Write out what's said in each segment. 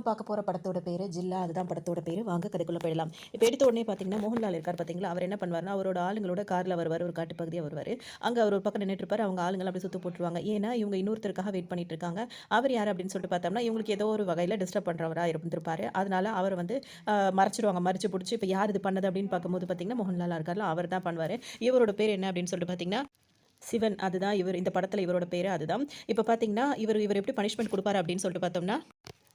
பார்க்க போகிற படத்தோட பேர் ஜில்லா. அதுதான் படத்தோட பேர். வாங்க கதைக்குள்ளே போயிடலாம். இப்போ எடுத்த உடனே பார்த்தீங்கன்னா மோகன்லால் இருக்கார் பார்த்தீங்களா, அவர் என்ன பண்ணுவார்னா அவரோட ஆளுங்களோட காரில் வருவார். ஒரு காட்டுப்பகுதியாக வருவார். அங்கே அவர் ஒரு பக்கம் நின்றுட்டு இருப்பார். அவங்க ஆளுங்களை அப்படி சுற்று போட்டுருவாங்க. ஏன்னா இவங்க இன்னொருத்தருக்காக வெயிட் பண்ணிட்டு இருக்காங்க. அவர் யார் அப்படின்னு சொல்லிட்டு பார்த்தோம்னா இவங்களுக்கு ஏதோ ஒரு வகையில் டிஸ்டர்ப் பண்ணுறவராக இருந்திருப்பாரு. அதனால அவர் வந்து மறைச்சிடுவாங்க. மறைச்சு பிடிச்சி இப்போ யார் இது பண்ணது அப்படின்னு பார்க்கும்போது பார்த்தீங்கன்னா மோகன்லால் இருக்கார்ல, அவர் தான் பண்ணுவார். இவரோட பேர் என்ன அப்படின்னு சொல்லிட்டு பார்த்தீங்கன்னா சிவன். அதுதான் இவர். இந்த படத்தில் இவரோட பேர் அதுதான். இப்போ பார்த்தீங்கன்னா இவர் எப்படி பனிஷ்மெண்ட் கொடுப்பாரு அப்படின்னு சொல்லிட்டு பார்த்தோம்னா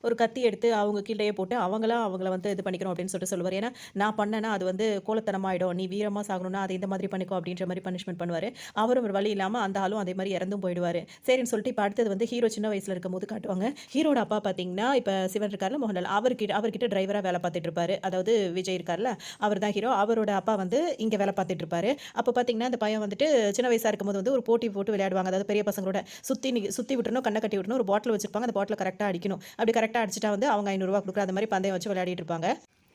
ஒரு கத்தி எடுத்து அவங்க கீழேயே போட்டு அவங்கள வந்து இது பண்ணிக்கணும் அப்படின்னு சொல்லிட்டு சொல்லுவார். ஏன்னா நான் பண்ணேன்னா அது வந்து கோலத்தனமாயிடும், நீ வீரமாக சாகணும்னா அதை இந்த மாதிரி பண்ணிக்கோ அப்படின்ற மாதிரி பனிஷ்மெண்ட் பண்ணுவார். அவரும் ஒரு வழி இல்லாமல் அந்த ஆளும் அதே மாதிரி இறந்தும் போயிடுவார். சரின்னு சொல்லிட்டு இப்போ அடுத்தது வந்து ஹீரோ சின்ன வயசில் இருக்கும் போது காட்டுவாங்க. ஹீரோட அப்பா பார்த்தீங்கன்னா இப்போ சிவன் இருக்கார்ல மோகன்லால், அவர்கிட்ட டிரைவராக வேலை பார்த்துட்டு இருப்பாரு. அதாவது விஜய் இருக்கார்ல, அவர் தான் ஹீரோ. அவரோட அப்பா வந்து இங்கே வேலை பார்த்துட்டு இருப்பாரு. அப்போ பார்த்தீங்கன்னா இந்த பையன் வந்துட்டு சின்ன வயசாக இருக்கும்போது வந்து ஒரு போட்டி போட்டு விளையாடுவாங்க. அதாவது பெரிய பசங்களோட சுற்றி விட்டுறணும், கண்ணை கட்டி விட்டணும், ஒரு பாட்டில் வச்சிருப்பாங்க. அந்த பாட்டில் கரெக்டாக அடிக்கணும். அப்படி கரெக்டாக அடிச்சிட்டா வந்து அவங்க ரூ. 500 கொடுக்குற அந்த மாதிரி பந்தயம் வச்சு விளையாடிட்டு இருப்பாங்க.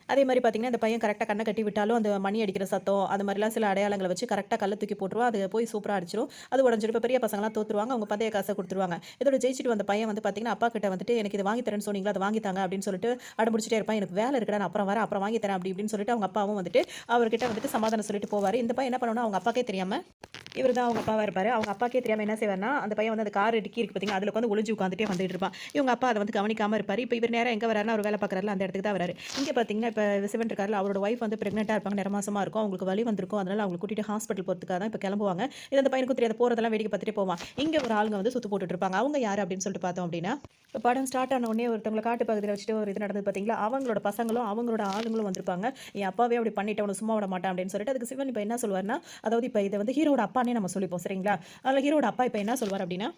அதே மாதிரி பார்த்தீங்கன்னா, இந்த பையன் கரெக்டாக கண்ணை கட்டி விட்டாலும் அந்த மணி அடிக்கிற சத்தம் அது மாதிரிலாம் சில அடையாளங்களை வச்சு கரெக்டாக கல்ல தூக்கி போட்டுருவோம். அது போய் சூப்பராக அடிச்சிடும். அது உடஞ்சிடும். இப்போ பெரிய பசங்களாம் தோத்துருவாங்க. அவங்க பந்தய காசை கொடுத்துருவாங்க. இதோட ஜெயிச்சிட்டு வந்த பையன் வந்து பார்த்தீங்கன்னா அப்பா கிட்ட வந்துட்டு எனக்கு இது வாங்கி தரேன்னு சொன்னீங்களா, அதை வாங்கி தாங்க அப்படின்னு சொல்லிட்டு அடம்பிடிச்சிட்டே இருப்பான். எனக்கு வேலை இருக்குடா, நான் அப்புறம் வரேன், அப்புறம் வாங்கி தரேன் அப்படி இப்படின்னு சொல்லிட்டு அவங்க அப்பாவும் வந்துட்டு அவர்கிட்ட வந்துட்டு சமாதானம் சொல்லிட்டு போவார். இந்த பையன் என்ன பண்ணணும், அவங்க அப்பாக்கே தெரியாம இவர் தான் அவங்க அப்பாவாக இருப்பார். அவங்க அப்பாக்கே தெரியாமல் என்ன செய்வார்னா அந்த பையன் வந்து அந்த கார் டிக்கி இருக்குது பார்த்தீங்கன்னா, அதில் வந்து ஒளிஞ்சு உட்காந்துட்டே வந்துட்டு இருப்பான். இவங்க அப்பா அதை வந்து கவனிக்காமல் இருப்பார். இப்போ இவர் நேரம் எங்கே வராருன்னா அவர் வேலை பார்க்குறாருல அந்த இடத்துக்கு தான் வராரு. இங்கே பார்த்தீங்கன்னா இப்போ சிவன் இருக்காருல, அவரோட ஒய்ஃப் வந்து பிரெக்னெண்ட்டாக இருப்பாங்க, நிறமாசமாக இருக்கும், அவங்களுக்கு வலி வந்திருக்கும். அதனால் அவங்களை கூட்டிட்டு ஹாஸ்பிட்டல் போகிறதுக்காக தான் இப்போ கிளம்புவாங்க. இது அந்த பையனுக்கு தெரியாத போகிறதெல்லாம் வேடிக்கை பார்த்துட்டு போவான். இங்கே ஒரு ஆளுங்க வந்து சுற்று போட்டுட்டு இருப்பாங்க. அவங்க யார் அப்படின்னு சொல்லிட்டு பார்த்தோம் அப்படின்னா, இப்போ படம் ஸ்டார்ட் ஆன உடனே ஒருத்தவங்களை காட்டு பகுதியில் வச்சுட்டு ஒரு இது நடந்தது பார்த்தீங்களா, அவங்களோட பசங்களும் அவங்களோட ஆளுங்களும் வந்திருப்பாங்க. என் அப்பாவே அப்படி பண்ணிட்டு அவனை சும்மா விட மாட்டான் அப்படின்னு சொல்லிட்டு அதுக்கு சிவன் இப்போ என்ன சொல்லுவார்னா, அதாவது இப்போ இதை வந்து ஹீரோட அப்பானே நம்ம சொல்லிப்போம் சரிங்களா. அதில் ஹீரோட அப்பா இப்போ என்ன சொல்வார் அப்படின்னா,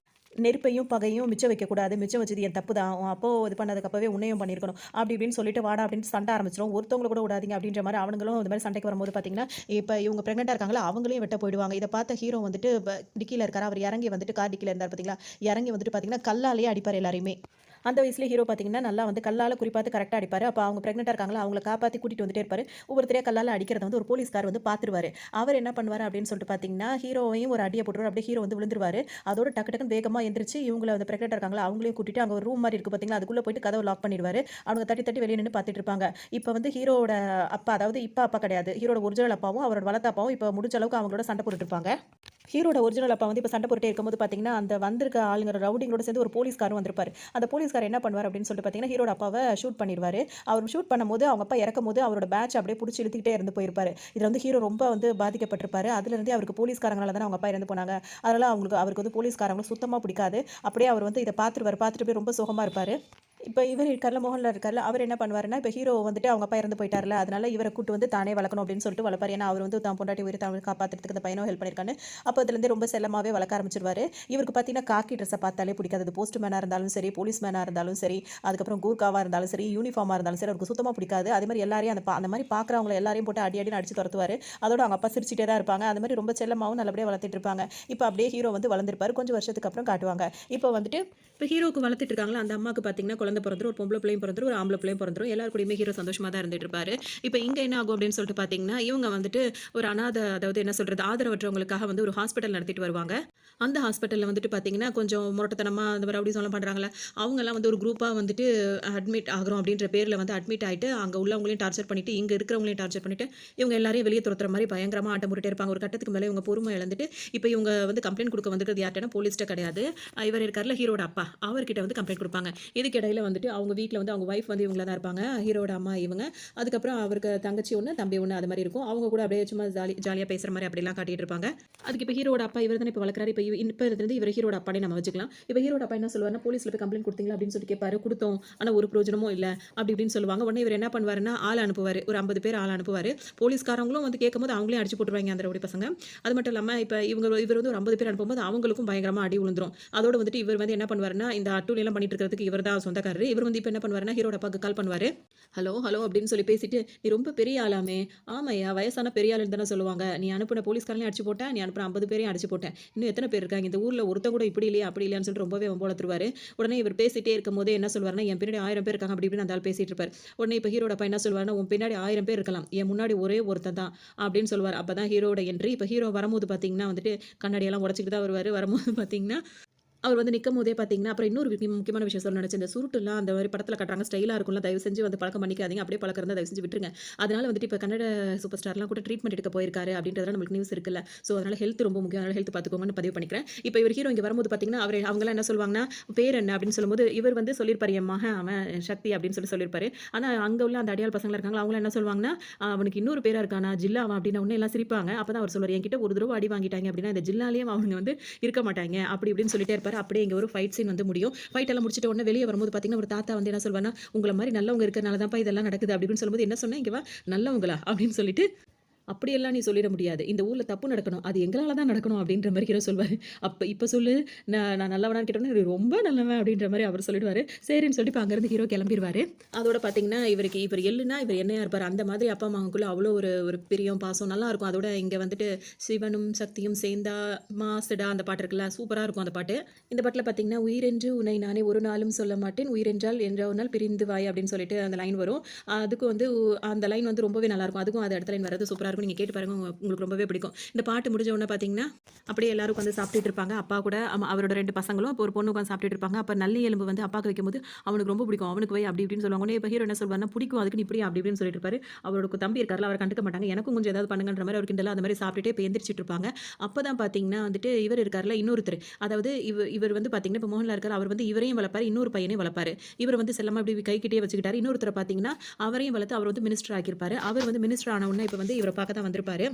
நெருப்பையும் பகையும் மிச்சம் வைக்கக்கூடாது, மிச்சம் வச்சது என் தப்பு தான், அப்போ இது பண்ணதுக்கு அப்பவே உன்னையும் பண்ணியிருக்கணும் அப்படி இப்படின்னு சொல்லிட்டு வாடா அப்படின்னு சண்டை ஆரம்பிச்சிடும். ஒருத்தவங்களை கூட விடாதீங்க அப்படின்ற மாதிரி அவங்களும் இந்த மாதிரி சண்டைக்கு வரும்போது பார்த்தீங்கன்னா இப்போ இவங்க பிரெக்னெண்ட்டாக இருக்காங்களா, அவங்களையும் வெட்ட போயிடுவாங்க. இதை பார்த்த ஹீரோ வந்துட்டு டிக்கியில் இருக்காரு. அவர் இறங்கி வந்துட்டு கார் டிக்கியில் இருந்தார் பார்த்தீங்களா, இறங்கி வந்துட்டு பார்த்தீங்கன்னா கல்லாலேயே அடிப்பார் எல்லாரையுமே. அந்த வயசுல ஹீரோ பார்த்தீங்கன்னா நல்லா வந்து கல்லால் குறிப்பாத்து கரெக்டாக அடிப்பார். அப்போ அவங்க பிரெக்னெண்ட்டாக இருக்காங்களா, அவங்கள காப்பாற்றி கூட்டிகிட்டு வந்துட்டே இருப்பார். ஒவ்வொருத்தரையாக கல்லால் அடிக்கிறத வந்து ஒரு போலீஸ்கார் வந்து பார்த்துருவாரு. அவர் என்ன பண்ணுவார் அப்படின்னு சொல்லிட்டு பார்த்தீங்கன்னா ஹீரோவையும் ஒரு அடியை போட்டுருவார். அப்படியே ஹீரோ வந்து விழுந்துருவாரு. அதோட டக்கு டக்குன்னு வேகமாக எந்திரிச்சு இவங்களை வந்து பிரெக்னெண்ட்டாக இருக்காங்களா அவங்களையும் கூட்டிட்டு அங்கே ஒரு ரூம் மாதிரி இருக்குது பார்த்தீங்களா, அதுக்குள்ளே போயிட்டு கதவை லாக் பண்ணிடுவார். அவங்க தட்டி தட்டி வெளியே நின்று பார்த்துட்டு இருப்பாங்க. இப்போ வந்து ஹீரோட அப்பா, அதாவது இப்போ அப்பா கிடையாது, ஹீரோட ஒரிஜினல் அப்பாவும் அவரோட வளர்த்த அப்பாவும் இப்போ முடிஞ்ச அளவுக்கு அவங்களோட சண்டை போட்டுட்டு இருப்பாங்க. ஹீரோட ஒரிஜினல் அப்பா வந்து இப்போ சண்டை போட்டுட்டே இருக்கும்போது பார்த்தீங்கன்னா அந்த வந்திருக்க ஆளுங்கிற ரவுடிங்களோட சேர்ந்து ஒரு போலீஸ்காரும் வந்திருப்பாரு. அந்த போலீஸ்கார் என்ன பண்ணுவார் அப்படின்னு சொல்லிட்டு பார்த்தீங்கன்னா ஹீரோட அப்பாவை ஷூட் பண்ணிடுவார். அவர் ஷூட் பண்ணும்போது அவங்க அப்பா இறக்கும் போது அவரோட பேட்ச் அப்படியே பிடிச்சி இழுத்துக்கிட்டே இருந்து போயிருப்பாரு. இதில் வந்து ஹீரோ ரொம்ப வந்து பாதிக்கப்பட்டிருப்பாரு. அதுலேருந்தே அவருக்கு போலீஸ்காரங்களால தானே அவங்க அப்பா இறந்து போனாங்க. அதனால் அவருக்கு வந்து போலீஸ்காரங்களும் சுத்தமாக பிடிக்காது. அப்படியே அவர் வந்து இதை பார்த்துட்டு போய் ரொம்ப சுகமாக இருப்பார். இப்போ இவர் இருக்கார்ல, மோகன்லால் இருக்கார்ல, அவர் என்ன பண்ணுவாருன்னா இப்போ ஹீரோ வந்துட்டு அவங்க அப்பா இறந்து போயிட்டார்ல, அதனால இவரை கூட்டு வந்து தானே வளர்க்கணும் அப்படின்னு சொல்லிட்டு வளர்ப்பார். ஏன்னா அவர் வந்து தான் பொண்டாட்டி உயிரை தமிழ் காப்பாற்றுறதுக்கு அந்த பையனும் ஹெல்ப் பண்ணியிருக்கான்னு அப்போ அதுலேருந்து ரொம்ப செல்லமாகவே வளர்க்க ஆரம்பிச்சிருவாரு. இவருக்கு பார்த்தீங்கன்னா காக்கி ட்ரெஸ்ஸை பார்த்தாலே பிடிக்காது. அது போஸ்ட்மேனாக இருந்தாலும் சரி, போலீஸ் மேனாக இருந்தாலும் சரி, அதுக்கப்புறம் கூர்க்காவாக இருந்தாலும் சரி, யூனிஃபார்மாக இருந்தாலும் சரி, அவருக்கு சுத்தமாக பிடிக்காது. அதே மாதிரி எல்லாரையும் அந்த மாதிரி பார்க்குறவங்க எல்லாரையும் போட்டு அடி அடின்னு அடிச்சு துரத்துவார். அதோட அவங்க அப்பா சிரிச்சிட்டே தான் இருப்பாங்க. அந்த மாதிரி ரொம்ப செல்லமாகவும் நல்லபடியாக வளர்த்துட்டு இருப்பாங்க. இப்போ அப்படியே ஹீரோ வந்து வளர்ந்துருப்பாரு. கொஞ்சம் வருஷத்துக்கு அப்புறம் காட்டுவாங்க. இப்போ வந்துட்டு இப்போ ஹீரோக்கு வளர்த்துட்டு இருக்காங்களா, அந்த அம்மாவுக்கு பார்த்தீங்கன்னா குழந்தை பிறந்துரும், ஒரு பொம்பளை பிள்ளையும் பிறந்துரும், ஒரு ஆம்பளை பிள்ளையும் பிறந்துரும். எல்லாரும் கூடயுமே ஹீரோ சந்தோஷமாக தான் இருந்துட்டு இருப்பாரு. இப்போ இங்கே என்ன ஆகும் அப்படின்னு சொல்லிட்டு பார்த்தீங்கன்னா இவங்க வந்துட்டு ஒரு அதாவது என்ன சொல்கிறது, ஆதரவற்றவங்களுக்காக வந்து ஒரு ஹாஸ்பிட்டல் நடத்திட்டு வருவாங்க. அந்த ஹாஸ்பிட்டலில் வந்துட்டு பார்த்தீங்கன்னா கொஞ்சம் முரட்டத்தனமாக அந்த மாதிரி அப்படி சொல்ல பண்ணுறாங்களே, அவங்கெல்லாம் வந்து ஒரு குரூப்பாக வந்துட்டு அட்மிட் ஆகிறோம் அப்படின்ற பேரில் வந்து அட்மிட் ஆகிட்டு அங்கே உள்ளவங்களையும் டார்ச்சர் பண்ணிவிட்டு இங்கே இருக்கிறவங்களையும் டார்ச்சர் பண்ணிவிட்டு இவங்க எல்லாரையும் வெளியே துரத்துற மாதிரி பயங்கரமாக ஆட்டம் போட்டுட்டே இருப்பாங்க. ஒரு கட்டத்துக்கு மேலே இவங்க பொறுமை இழந்துட்டு இப்போ இவங்க வந்து கம்ப்ளைண்ட் கொடுக்க வந்துருக்கிறது யார்ட்டனா போலீஸ்ட்ட கிடையாது, இவர் இருக்கார்ல ஹீரோட அப்பா, அவர்கிட்ட வந்து கம்ப்ளைண்ட் கொடுப்பாங்க. இதுக்கு இடையில வந்துட்டு அவங்க வீட்டில் வந்து அவங்க ஒய்ஃப் வந்து இவங்கள தான் இருப்பாங்க, ஹீரோட அம்மா இவங்க. அதுக்கப்புறம் அவருக்கு தங்கச்சி ஒன்று தம்பி ஒன்று அது மாதிரி இருக்கும். அவங்க கூட அப்படியே சும்மா ஜாலியாக பேசுகிற மாதிரி அப்படிலாம் காட்டிட்டு இருப்பாங்க. அதுக்கு இப்போ ஹீரோட அப்பா இவர் தானே இப்போ வளர்க்குறாரு. இப்போ இருந்து இவர் ஹீரோட அப்பானே நம்ம வச்சுக்கலாம். இப்போ ஹீரோட அப்பா என்ன சொல்லுவாருன்னா போலீஸில் போய் கம்ப்ளைண்ட் கொடுத்தீங்களா அப்படின்னு சொல்லி கேட்பாரு. கொடுத்தோம், ஆனால் ஒரு பிரோஜனமும் இல்லை அப்படி இப்படின்னு சொல்லுவாங்க. உடனே இவர் என்ன பண்ணுவாருன்னா ஆள் அனுப்புவார், ஒரு 50 பேர் ஆள் அனுப்புவார். போலீஸ்காரங்களும் வந்து கேட்கும்போது அவங்களையும் அடிச்சு போட்டுருவாங்க அந்த ரவுடி பசங்க. அது மட்டும் இல்லாமல் இப்போ இவர் வந்து ஒரு 50 பேர் அனுப்பும்போது அவங்களுக்கும் பயங்கரமாக அடி விழுந்துரும். அதோட வந்துட்டு இவர் வந்து என்ன பண்ணுவாருன்னா இந்த அட்டூழியெல்லாம் பண்ணிட்டு இருக்கிறதுக்கு இவர் தான் சொந்தக்காரர். இவர் வந்து இப்போ என்ன பண்ணுவாருன்னா ஹீரோட அப்பாவுக்கு கால் பண்ணுவார். ஹலோ ஹலோ அப்படின்னு சொல்லி பேசிட்டு, நீ ரொம்ப பெரிய ஆளாமே, ஆமாய்யா வயசான பெரிய ஆளுன்னு தானே சொல்லுவாங்க, நீ அனுப்பின போலீஸ்காரனையும் அடிச்சு போட்டேன், நீ அனுப்பின 50 பேரையும் அடிச்சு போட்டேன், இன்னும் எத்தனை பேர் இருக்காங்க இந்த ஊரில், ஒருத்தன் கூட இப்படி இல்லையா அப்படி இல்லையான்னு சொல்லிட்டு ரொம்பவே வம்பளத்துருவாரு. உடனே இவர் பேசிட்டே இருக்கும் போதே என்ன சொல்வாருன்னா என் பின்னாடி 1000 பேர் இருக்காங்க அப்படி இப்படின்னு அந்த ஆள் பேசிட்டு இருப்பார். உடனே இப்போ ஹீரோட அப்பா என்ன சொல்வாருன்னா உன் பின்னாடி 1000 பேர் இருக்கலாம், என் முன்னாடி ஒரே ஒருத்தன் தான் அப்படின்னு சொல்லுவார். அப்போ தான் ஹீரோட என்ட்ரி. இப்போ ஹீரோ வரும்போது பார்த்தீங்கன்னா வந்துட்டு கண்ணாடியெல்லாம் உடச்சிக்கிட்டு தான் வருவார். வரும்போது பார்த்தீங்கன்னா அவர் வந்து நிக்கும்போதே பார்த்தீங்கன்னா, அப்புறம் இன்னொரு முக்கியமான விஷயம் சொல்ல நெனச்சேன். இந்த சுருட்டுலாம் அந்த மாரி படத்துல காட்டுறாங்க. ஸ்டைலா இருக்கும்ல. தயவு செஞ்சு வந்து பழக்கம் பண்ணிக்காதீங்க. அப்படியே பழக்கம் இருந்தா தயவு செஞ்சு விட்டுருங்க. அதனால வந்துட்டு இப்ப கன்னட சூப்பர் ஸ்டார்லாம் கூட ட்ரீட்மெண்ட் எடுக்க போயிருக்காரு அப்படின்றதெல்லாம் நம்மளுக்கு நியூஸ் இருக்குல்ல. ஸோ அதனால ஹெல்த் ரொம்ப முக்கியம். அதனால ஹெல்த் பார்த்துக்கோங்கன்னு பதிவு பண்ணிக்கிறேன். இப்ப இவர் ஹீரோ இங்க வரும்போது பார்த்தீங்கன்னா, அவங்கலாம் என்ன சொல்லுவாங்கன்னா, "பேர் என்ன?" அப்படின்னு சொல்லும்போது, இவர் வந்து சொல்லியிருப்பாரு, "என் மகன் அவன் சக்தி" அப்படின்னு சொல்லியிருப்பாரு. ஆனா அங்க உள்ள அந்த அடியாள் பசங்கலாம் இருக்காங்கல்ல, அவங்கலாம் என்ன சொல்லுவாங்கன்னா, "அவனுக்கு இன்னொரு பேரா இருக்கானா? ஜில்லாவா?" அப்படின்ன உடனே எல்லாம் சிரிப்பாங்க. அப்பதான் அவர் சொல்லுவாரு, "என்கிட்ட ஒரு தடவ அடி வாங்கிட்டாய்ங்க அப்படின்னா, இந்த ஜில்லாலயே அவனுங்க வந்து இருக்க மாட்டாய்ங்க." அப்படி இப்படின்னு சொல்லிட்டே இருப்பாரு. அப்படியே இங்க ஒரு ஃபைட் சீன் வந்து முடியும். ஃபைட் எல்லாம் முடிச்சுட்ட உடனே வெளிய வரும்போது பார்த்தீங்கன்னா, ஒரு தாத்தா வந்து என்ன சொல்வார்ன்னா, "உங்கள மாரி நல்லவங்க இருக்கறனால தான்ப்பா இதெல்லாம் நடக்குது." அப்படி இப்படின்னு சொல்லும்போது, "என்ன சொன்ன? இங்க வா. நல்லவங்களா?" அப்படின்னு சொல்லிட்டு அப்படியெல்லாம் நீ சொல்லிட முடியாது. இந்த ஊர்ல தப்பு நடக்கணும். அது எங்களால தான் நடக்கணும் அப்டின்ற மாரி ஹீரோ சொல்வாரு. இப்ப சொல்லு நான் நல்லவனான்னு கேட்டோனே, "நீ ரொம்ப நல்லவன்" அப்டின்ற மாரி அவரு சொல்லிடுவாரு. சரின்னு சொல்லிட்டு இப்ப அங்கருந்து ஹீரோ கெளம்பிருவாரு. அதோட பார்த்தீங்கன்னா, இவர் எள்ளுனா இவர் எண்ணெயா இருப்பாரு. அந்த மாதிரி அப்பா, மகனுக்குள்ள அவ்ளோ ஒரு ஒரு பிரியம், பாசம் நல்லாருக்கும். அதோட இங்க வந்துட்டு "சிவனும் சக்தியும் சேர்ந்தா மாசுடா" அந்த பாட்டு இருக்குல்ல, சூப்பரா இருக்கும் அந்த பாட்டு. இந்த பாட்டுல பார்த்தீங்கன்னா, "உயிரென்று உன்னை நானே ஒரு நாளும் சொல்ல மாட்டேன். உயிரென்றால் என்றோ ஒரு நாள் பிரிந்து வாய்" அப்டின்னு சொல்லிட்டு அந்த லைன் வரும். அதுக்கு வந்து அந்த லைன் வந்து ரொம்பவே நல்லாருக்கும். அதுக்கும் அது அடுத்த லைன் வர்றது சூப்பரா இருக்கும். நீங்க கேட்டு பாருங்க. உங்களுக்கு ரொம்பவே பிடிக்கும். இந்த பாட்டு முடிஞ்ச உடனே பார்த்தீங்கன்னா, அப்படியே எல்லாரும் உட்காந்து சாப்பிட்டுட்டு இருப்பாங்க. அப்பா கூட அவரோட 2 பசங்களும், அப்போ ஒரு பொண்ணு உட்காந்து சாப்பிட்டுட்டு இருப்பாங்க. அப்ப நல்லி எலும்பு வந்து அப்பாக்கு வைக்கும்போது, அவனுக்கு ரொம்ப பிடிக்கும். அவனுக்கு வை அப்படி இப்படின்னு சொல்லுவாங்க. உடனே இப்ப ஹீரோ என்ன சொல்வாருன்னா, பிடிக்கும் அதுக்குன்னு இப்படியா அப்படி இப்படின்னு சொல்லிட்டு இருப்பாரு. அவரோட தம்பி இருக்கார்ல, அவர கண்டுக்க மாட்டாங்க. எனக்கும் கொஞ்சம் ஏதாவது பண்ணுங்கன்ற மாரி அவர் கிண்டலா அந்த மாரி சாப்பிட்டுட்டே இப்ப எந்திரிச்சுட்டு இருப்பாங்க. அப்பதான் பார்த்தீங்கன்னா வந்துட்டு, இவர் இருக்கார்ல இன்னொருத்தரு. அதாவது இவர் வந்து பார்த்தீங்கன்னா, இப்ப மோகன்லால் இருக்காரு. அவர் வந்து இவரையும் வளர்ப்பாரு. இன்னொரு பையனையும் வளர்ப்பாரு. இவர் வந்து செல்லமா இப்படி கைக்கிட்டயே வச்சுக்கிட்டாரு. இன்னொருத்தர பார்த்தீங்கன்னா, அவரையும் வளர்த்து அவர் வந்து மினிஸ்டர் ஆக்கியிருப்பாரு. அவர் வந்து மினிஸ்டர் ஆன உடனே இப்ப வந்து இவர பார்க்க தான் வந்திருப்பாரு.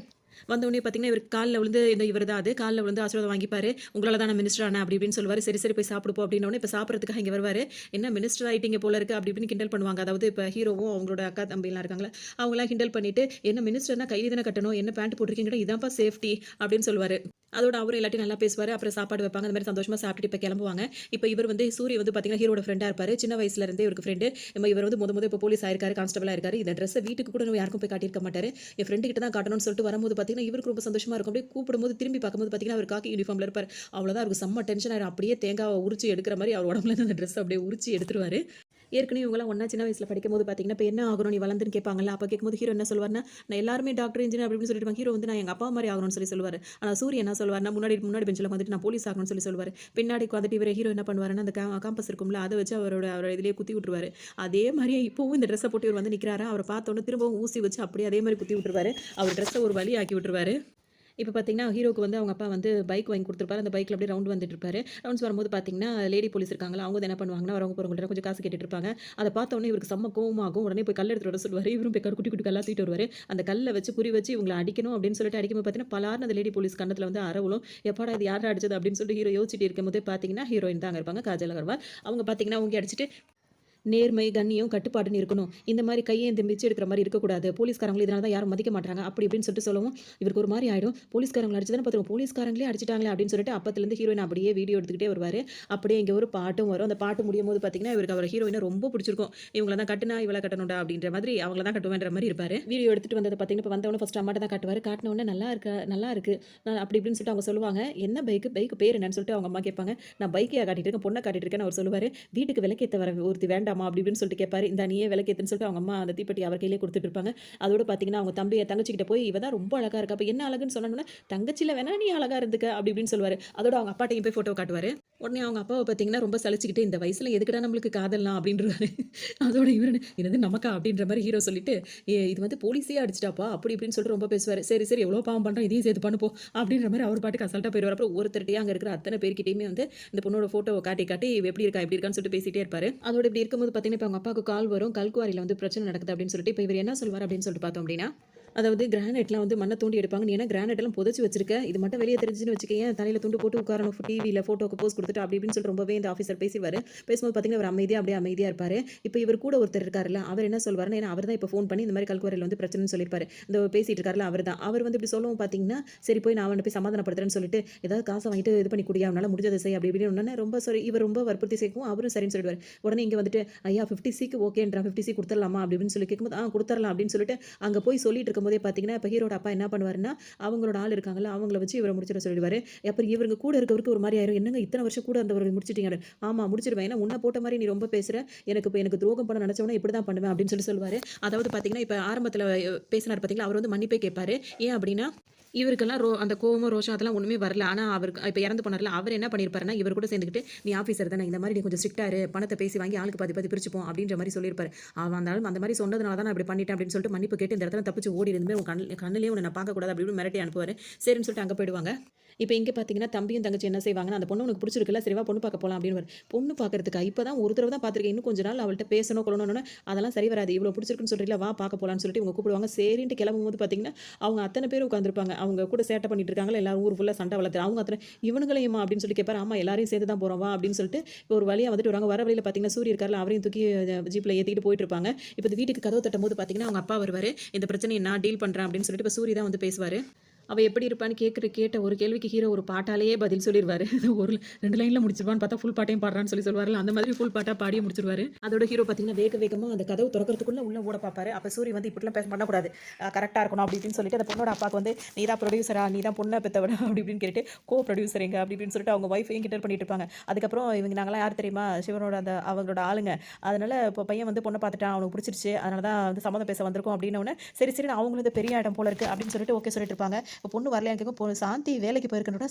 வந்தவுனே பார்த்தீங்கன்னா, இவருக்கு கால்ல விழுந்து இந்த இவர் தான் அது. கால்ல விழுந்து ஆசீர்வாதம் வாங்கிப்பாரு. "உங்களால தான் நான் மினிஸ்டர் ஆனேன்" அப்படி இப்படின்னு சொல்லுவாரு. "சரி, சரி போய் சாப்பிடு போ" அப்படின்னவுனே, இப்ப சாப்பிடறதுக்காக இங்க வருவாரு. "என்ன மினிஸ்டர் ஆயிட்டீங்க போல இருக்கு" அப்படி இப்படின்னு கிண்டல் பண்ணுவாங்க. அதாவது இப்ப ஹீரோவும் அவங்களோட அக்கா, தம்பிலாம் இருக்காங்கல்ல, அவங்கலாம் கிண்டல் பண்ணிட்டு, "என்ன மினிஸ்டர்னா கைலி தானே கட்டணும். என்ன பேண்ட் போட்டிருக்கீங்கன்னா, இதான்ப்பா சேஃப்டி" அப்படின்னு சொல்லுவாரு. அதோட அவரும் எல்லாத்தையும் நல்லா பேசுவாரு. அப்புறம் சாப்பாடு வைப்பாங்க. அந்த மாரி சந்தோஷமா சாப்பிட்டுட்டு இப்ப கிளம்புவாங்க. இப்ப இவர் வந்து சூரிய வந்து பார்த்தீங்கன்னா, ஹீரோட ஃப்ரெண்டா இருப்பாரு. சின்ன வயசுல இருந்தே இவருக்கு ஃப்ரெண்டு. இவர் வந்து மொத இப்ப போலீஸ் ஆயிருக்காரு, கான்ஸ்டபிளா இருக்காரு. இந்த ட்ரெஸ்ஸ வீட்டுக்கு கூட இன்னும் யாருக்கும் போய் காட்டியிருக்க மாட்டாரு. என் ஃப்ரெண்டு கிட்ட தான் காட்டணும்னு சொல்லிட்டு வரும்போது பார்த்தீங்கன்னா, இவருக்கு ரொம்ப சந்தோஷமா இருக்கும். அப்படியே கூப்பிடும்போது திரும்பி பார்க்கும்போது பார்த்தீங்கன்னா, அவர் காக்கி யூனிஃபார்ம்ல இருப்பாரு. அவ்வளோதான் அவருக்கு செம்ம டென்ஷன் ஆயிரும். அப்படியே தேங்காவ உரிச்சு எடுக்கிற மாரி அவர் உடம்புல இருந்து அந்த ட்ரெஸ்ஸ அப்படியே உரிச்சு எடுத்துருவாரு. ஏற்கனவே இவங்கலாம் ஒண்ணா சின்ன வயசுல படிக்கும்போது பார்த்தீங்கன்னா, இப்ப என்ன ஆகணும் நீ வளர்ந்துன்னு கேட்பாங்கல்ல. அப்ப கேட்கும்போது ஹீரோ என்ன சொல்வாருன்னா, நான் எல்லாருமே டாக்டர், இன்ஜினியர் அப்படி இப்படின்னு சொல்லிருவாங்க. ஹீரோ வந்து நான் எங்க அப்பா மாரி ஆகணும்னு சொல்லுவாரு. ஆனா சூர்யா என்ன சொல்வாருன்னா, முன்னாடி முன்னாடி பெஞ்ச்ல உட்காந்துட்டு நான் போலீஸ் ஆகணும்னு சொல்லுவாரு. பின்னாடி உட்காந்துட்டு இவரு ஹீரோ என்ன பண்ணுவாருன்னா, அந்த காம்பஸ் இருக்கும்ல, அத வச்சு அவரோட இதிலேயே குத்தி விட்டுருவாரு. அதே மாரியே இப்பவும் இந்த ட்ரெஸ்ஸ போட்டு இவர் வந்து நிக்கிறாரா, அவர பார்த்தோனே திரும்பவும் ஊசி வச்சு அப்படியே அதே மாரி குத்தி விட்டுருவாரு. அவர் ட்ரெஸ்ஸ ஒரு வழி ஆக்கி விட்டுருவாரு. இப்ப பார்த்தீங்கன்னா, ஹீரோக்கு வந்து அவங்க அப்பா வந்து பைக் வாங்கி குடுத்துருப்பாரு. அந்த பைக்ல அப்படியே ரவுண்ட் வந்துட்டு இருப்பாரு. ரவுண்ட்ஸ் வரும்போது பார்த்தீங்கன்னா, லேடி போலீஸ் இருக்காங்கல்ல, அவங்க வந்து என்ன பண்ணுவாங்கன்னா, வரவங்க போறவங்கள்ட்ட கொஞ்சம் காசு கேட்டுட்டு இருப்பாங்க. அத பார்த்தோனே இவருக்கு செம்ம கோவமாகும். உடனே போய் கல் எடுத்துட்டு வர சொல்லுவாரு. இவரும் போய் குட்டி குட்டி கல்லா தூக்கிட்டு வருவாரு. அந்த கல்ல வச்சு குறி வச்சு இவங்கள அடிக்கணும் அப்படின்னு சொல்லிட்டு அடிக்கும்போது பார்த்தீங்கன்னா, பலார்ன்னு அந்த லேடி போலீஸ் கன்னத்துல வந்து அற விழும். எப்பாடா இது யார்டா அடிச்சது அப்படின்னு சொல்லிட்டு ஹீரோ யோசிச்சுட்டு இருக்கும்போதே பார்த்தீங்கன்னா, ஹீரோயின் தான் அங்க இருப்பாங்க. காஜல் அகர்வால். அவங்க பார்த்தீங்கன்னா, ஓங்கி அடிச்சுட்டு நேர்மை, கண்ணியம், கட்டுப்பாடுன்னு இருக்கணும். இந்த மாரி கையேந்தி பிச்சை எடுக்கிற மாரி இருக்கக்கூடாது. போலீஸ்காரங்கள இதனால தான் யாரும் மதிக்க மாட்றாங்க. அப்படி இப்படின்னு சொல்லிட்டு சொல்லவும், இவருக்கு ஒரு மாரி ஆயிடும். போலீஸ்காரங்கள அடிச்சு தானே பார்த்துருவோம். போலீஸ்காரங்களே அடிச்சுட்டாங்களே அப்படின்னு சொல்லிட்டு அப்பத்துலருந்து ஹீரோயின் அப்படியே வீடியோ எடுத்துக்கிட்டே வருவாரு. அப்படியே இங்க ஒரு பாட்டும் வரும். அந்த பாட்டு முடியும்போது பார்த்தீங்கன்னா, இவருக்கு அவர ஹீரோயின ரொம்ப பிடிச்சிருக்கும். இவங்கள தான் கட்டுனா இவள கட்டணும்டா அப்படின்ற மாதிரி அவங்கள தான் கட்டுவேன்ற மாரி இருப்பாரு. வீடியோ எடுத்துட்டு வந்தத பார்த்தீங்கன்னா, இப்ப வந்தவொடனே ஃபர்ஸ்ட் அம்மாட்ட தான் காட்டுவாரு. காட்டுன உடனே நல்லா இருக்கா நல்லா இருக்கு. அப்படி இப்படின்னு சொல்லிட்டு அவங்க சொல்லுவாங்க. என்ன பைக்கு? பைக்கு பேர் என்னன்னு சொல்லிட்டு அவங்க அம்மா கேட்பாங்க. நான் பைக்கையா காட்டிட்டு இருக்கேன், பொண்ண காட்டிட்டு இருக்கேன்னு அவர் சொல்லுவாரு. வீட்டுக்கு விளக்கேத்த வர ஒருத்தி வேண்டாமா? அப்படி இப்படின்னு சொல்லிட்டு கேட்பாரு. இந்தா நீயே விளக்கேத்துன்னு சொல்லிட்டு அவங்க அம்மா அந்த தீப்பெட்டி அவர் கையிலேயே குடுத்துட்டு இருப்பாங்க. அதோட பார்த்தீங்கன்னா, அவங்க தங்கச்சிகிட்ட போய் இவ தான் ரொம்ப அழகா இருக்கா. அப்ப என்ன அழகுன்னு சொன்னோனே, தங்கச்சில வேணா நீ அழகா இருந்துக்க அப்படி இப்படின்னு சொல்லுவாரு. அதோட அவங்க அப்பாட்டையும் போய் ஃபோட்டோ காட்டுவாரு. உடனே அவங்க அப்பாவ பார்த்தீங்கன்னா, ரொம்ப சலிச்சுக்கிட்டு இந்த வயசுல எதுக்குடா நம்மளுக்கு காதல்லாம் அப்படின்ருவாரு. அதோட இவரு என்னது நமக்கா அப்படின்ற மாரி ஹீரோ சொல்லிட்டு, இது வந்து போலீஸே அடிச்சுட்டாப்பா அப்படி இப்படின்னு சொல்லிட்டு ரொம்ப பேசுவாரு. சரி, சரி எவ்வளோ பாவம் பண்றான் இதையும் சேர்த்து பண்ணு போ அப்படின்ற மாரி அவர் பாட்டுக்கு அசால்ட்டா போயிருவாரு. அப்புறம் ஒருத்தர்ட்டயும் அங்க இருக்கிற அத்தன பேர்கிட்டயுமே வந்து இந்த பொண்ணோட ஃபோட்டோவ காட்டி காட்டி இவ எப்படி இருக்கா எப்படி இருக்கான்னு சொல்லிட்டு பேசிட்டே இருப்பாரு. அதோட இப்படி இருக்கும்போது பார்த்தீங்கன்னா, இப்ப அவங்க அப்பாவுக்கு கால் வரும். கல்குவாரியில வந்து பிரச்சனை நடக்குது அப்படின்னு சொல்லிட்டு, இப்ப இவரு என்ன சொல்வாரு அப்படின்னு சொல்லிட்டு பார்த்தோம் அப்படின்னா, அதாவது கிரானைட்லாம் வந்து மண்ண தோண்டி எடுப்பாங்க. நீ என்ன கிரானைட் எல்லாம் புதைச்சு வச்சிருக்க. இது மட்டும் வெளிய தெரிஞ்சுச்சுன்னு வச்சுக்கயேன், தலையில துண்டு போட்டு உட்காரணும். டிவில ஃபோட்டோக்கு போஸ் குடுத்துட்டு அப்படி இப்படின்னு சொல்லிட்டு ரொம்பவே இந்த ஆஃபீசர் பேசிருவாரு. பேசும்போது பார்த்தீங்கன்னா, அவர் அப்படியே அமைதியா இருப்பாரு. இப்ப இவர் கூட ஒருத்தர் இருக்காருல்ல, அவர் என்ன சொல்வாருன்னா, ஏன்னா அவர் தான் இப்ப ஃபோன் பண்ணி இந்த மாரி கல்குவாரியில வந்து பிரச்சனைன்னு சொல்லியிருப்பாரு. இந்த பேசிட்டு இருக்காருல்ல அவர் தான். அவர் வந்து இப்படி சொல்லவும் பார்த்தீங்கன்னா, சரி போய் நான் அவன போய் சமாதானப்படுத்துறேன்னு சொல்லிட்டு, ஏதாவது காச வாங்கிட்டு இது பண்ணி குடுயா, உன்னால முடிஞ்சத செய் அப்படி இப்படின்னு உடனே ரொம்ப சாரி இவர் ரொம்ப வற்புறுத்தி கேட்கவும், அவரும் சரின்னு சொல்லிடுவாரு. உடனே இங்க வந்துட்டு, ஐயா 50 சிக்கு ஓகேன்றான். 50 சி குடுத்துறலாமா? அப்படி இப்படின்னு சொல்லி கேட்கும்போது, குடுத்துறலாம் அப்படின்னு சொல்லிட்டு அங்க போய் சொல்லிட்டு இருக்கும்போதே பார்த்தீங்கன்னா, இப்ப ஹீரோட அப்பா என்ன பண்ணுவாருன்னா, அவங்களோட ஆள் இருக்காங்கல்ல, அவங்கள வச்சு இவர முடிச்சிட சொல்லிடுவாரு. அப்புறம் இவருங்க கூட இருக்கவருக்கு ஒரு மாரி ஆயிரும். என்னங்க இத்தன வருஷம் கூட இருந்தவர முடிச்சிட்டீங்க. ஆமா முடிச்சிருவேன். ஏன்னா உன்ன போட்ட மாரி நீ ரொம்ப பேசுற. எனக்கு துரோகம் பண்ண நினைச்சவன இப்படி தான் பண்ணுவேன் அப்படின்னு சொல்லுவாரு. அதாவது பார்த்தீங்கன்னா, இப்ப ஆரம்பத்துல பேசினாரு பார்த்தீங்களா, அவர் வந்து மன்னிப்பே கேட்பாரு. ஏன் அப்படின்னா இவருக்கெல்லாம் அந்த கோவமோ, ரோஷம் அதெல்லாம் ஒண்ணுமே வரல. ஆனா அவருக்கு இப்ப இறந்து போனார்ல, அவரு என்ன பண்ணியிருப்பாருன்னா, இவர் கூட சேர்ந்துக்கிட்டு, "நீ ஆஃபீசர் தானே, இந்த மாரி நீ கொஞ்சம் ஸ்ட்ரிக்ட்டா இரு. பணத்த பேசி வாங்கி ஆளுக்கு பாதி பாதி பிரிச்சுப்போம்." அப்படின்ற மாரி சொல்லியிருப்பாரு. அவன் அந்த ஆளு அந்த மாரி சொன்னதுனால தான் நான் இப்படி பண்ணிட்டேன் அப்படின்னு சொல்லிட்டு மன்னிப்பு கேட்டு இந்த இடத்துல தப்பிச்சு ஓடிரு. இனிமே உன் கண்ணுலயே உன்ன நான் பார்க்கக்கூடாது அப்படி இப்படின்னு மிரட்டி அனுப்புவாரு. சரின்னு சொல்லிட்டு அங்க போயிடுவாங்க. இப்ப இங்க பார்த்தீங்கன்னா, தம்பியும் தங்கச்சியும் என்ன செய்வாங்கன்னா, அந்த பொண்ணு உனக்கு பிடிச்சிருக்குல்ல, சரி வா பொண்ணு பார்க்க போலாம் அப்படின்னுவாரு. பொண்ணு பார்க்கறதுக்கா? இப்ப தான் ஒரு தடவ தான் பார்த்துருக்கேன். இன்னும் கொஞ்ச நாள் அவள்ட்ட பேசணும், கொள்ளணும்னோன, அதெல்லாம் சரி வராது. இவ்வளோ பிடிச்சிருக்குன்னு சொல்றீல, வா பார்க்க போலான்னு சொல்லிட்டு இவங்க கூப்பிடுவாங்க. சரின்ட்டு கிளம்பும்போது பார்த்தீங்கன்னா, அவங்க அத்தன பேரும் உட்கார்ந்திருப்பாங்க. அவங்க கூட சேட்டை பண்ணிட்டு இருக்காங்கல்ல, எல்லாரும் ஊர் ஃபுல்லா சண்டை வளர்த்து அவங்க அத்தன இவனுங்களையுமா அப்படின்னு சொல்லி கேட்பாரு. ஆமா எல்லாரையும் சேர்த்து தான் போறோம் வா அப்படின்னு சொல்லிட்டு, இப்போ ஒரு வழியா வந்துட்டு வருவாங்க. வர வழியில பார்த்தீங்கன்னா, சூரி இருக்கார்ல, அவரையும் தூக்கி ஜீப்ல ஏத்திட்டு போயிட்டு இருப்பாங்க. இப்ப இந்த வீட்டுக்கு கதவு தட்டும்போது பார்த்தீங்கன்னா, அவங்க அப்பா வருவாரு. இந்த பிரச்சனைய நான் டீல் பண்றேன் அப்படின்னு சொல்லிட்டு, இப்ப சூரி தான் வந்து பேசுவாரு. அவ எப்படி இருப்பான்னு கேட்ட ஒரு கேள்விக்கு ஹீரோ ஒரு பாட்டாலேயே பதில் சொல்லிருவாரு. ஒரு 2 லைன்ல முடிச்சிருவான்னு பார்த்தா, ஃபுல் பாட்டையும் பாடுறான்னு சொல்லுவாருல்ல, அந்த மாதிரி ஃபுல் பாட்டா பாடியே முடிச்சிருவாரு. அதோட ஹீரோ பார்த்தீங்கன்னா, வேக வேகமா அந்த கதவு தொறக்கறதுக்குள்ள உள்ள ஓட பார்ப்பாரு. அப்ப சூரி வந்து இப்படிலாம் பண்ணக்கூடாது. கரெக்ட்டா இருக்கணும் அப்படி இப்படின்னு சொல்லிட்டு, அந்த பொண்ணோட அப்பாவுக்கு வந்து, "நீ தான் புரொடியூசரா? நீ தான் பொண்ண பெத்தவடா?" அப்படி இப்படின்னு கேட்டு, புரொடியூசர் எங்க? அப்படி இப்படின்னு சொல்லிட்டு அவங்க ஒய்ஃபையும் கிண்டல் பண்ணிட்டு இருப்பாங்க. அதுக்கப்புறம் இவங்க நாங்கலாம் யார் தெரியுமா? சிவனோட அவங்களோட ஆளுங்க. அதனால இப்போ பையன் வந்து பொண்ண பார்த்துட்டான். அவனுக்கு பிடிச்சிருச்சு. அதனால தான் வந்து சம்மதம் பேச வந்திருக்கோம் அப்படின்னோனே, சரி சரி அவங்களும் இது பெரிய இடம் போல இருக்கு அப்படின்னு சொல்லிட்டு ஓகே சொல்லிட்டு இருப்பாங்க. இப்போ பொண்ணு வரலையான்னு கேட்கும். சாந்தி வேலைக்கு போயிருக்கனோட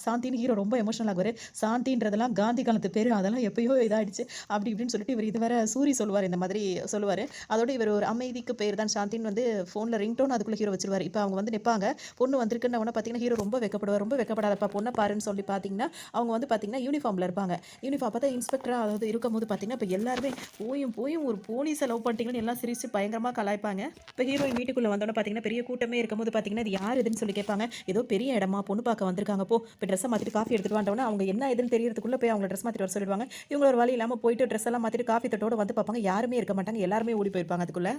சாந்தின்னு ஹீரோ ரொம்ப எமோஷனல் ஆகுவாரு. சாந்தின்றதெல்லாம் காந்தி காலத்து பேரு. அதெல்லாம் எப்பயோ இதாயிடுச்சு. அப்படி இப்படின்னு சொல்லிட்டு இவர் இதுவரை சூரி சொல்லுவாரு. இந்த மாதிரி சொல்லுவாரு. அதோட இவர் ஒரு அமைதிக்கு பேர் தான் சாந்தின்னு வந்து ஃபோன்ல ரிங்டோன் அதுக்குள்ள ஹீரோ வச்சிருவாரு. இப்போ அவங்க வந்து நிப்பாங்க. பொண்ணு வந்திருக்குன்னு உடனே பார்த்தீங்கன்னா, ஹீரோ ரொம்ப வெட்கப்படுவார். ரொம்ப வெட்கப்படாதப்பா பொண்ண பாருன்னு சொல்லி பார்த்தீங்கன்னா, அவங்க வந்து பார்த்தீங்கன்னா யூனிஃபார்ம்ல இருப்பாங்க. யூனிஃபார்ம் பார்த்தா இன்ஸ்பெக்டரா அதாவது இருக்கும்போது பார்த்தீங்கன்னா, இப்ப எல்லாருமே போயும் போயும் ஒரு போலீஸ லவ் பண்ணிட்டீங்கன்னு எல்லாம் சிரிச்சு பயங்கரமா கலாய்ப்பாங்க. இப்ப ஹீரோயின் வீட்டுக்குள்ள வந்தோனே பார்த்தீங்கன்னா, பெரிய கூட்டமே இருக்கும்போது பார்த்தீங்கன்னா, இது யார் இதுன்னு சொல்லி கேட்பாங்க. ஏதோ பெரிய இடமா பொண்ணு பார்க்க வந்திருக்காங்க போ போய் ட்ரெஸ்ஸை மாற்றிட்டு காஃபி எடுத்துட்டு வாண்டோன்னா அவங்க என்ன ஏதுன்னு தெரியறதுக்குள்ள போய் அவங்க ட்ரெஸ் மாற்றிட்டு வர சொல்லிடுவாங்க. இவங்க ஒரு வழி இல்லாமல் போயிட்டு ட்ரெஸ் எல்லாம் மாற்றிட்டு காஃபி தட்டோட வந்து பார்ப்பாங்க. யாருமே இருக்க மாட்டாங்க. எல்லாருமே ஓடி போயிருப்பாங்க அதுக்குள்ள.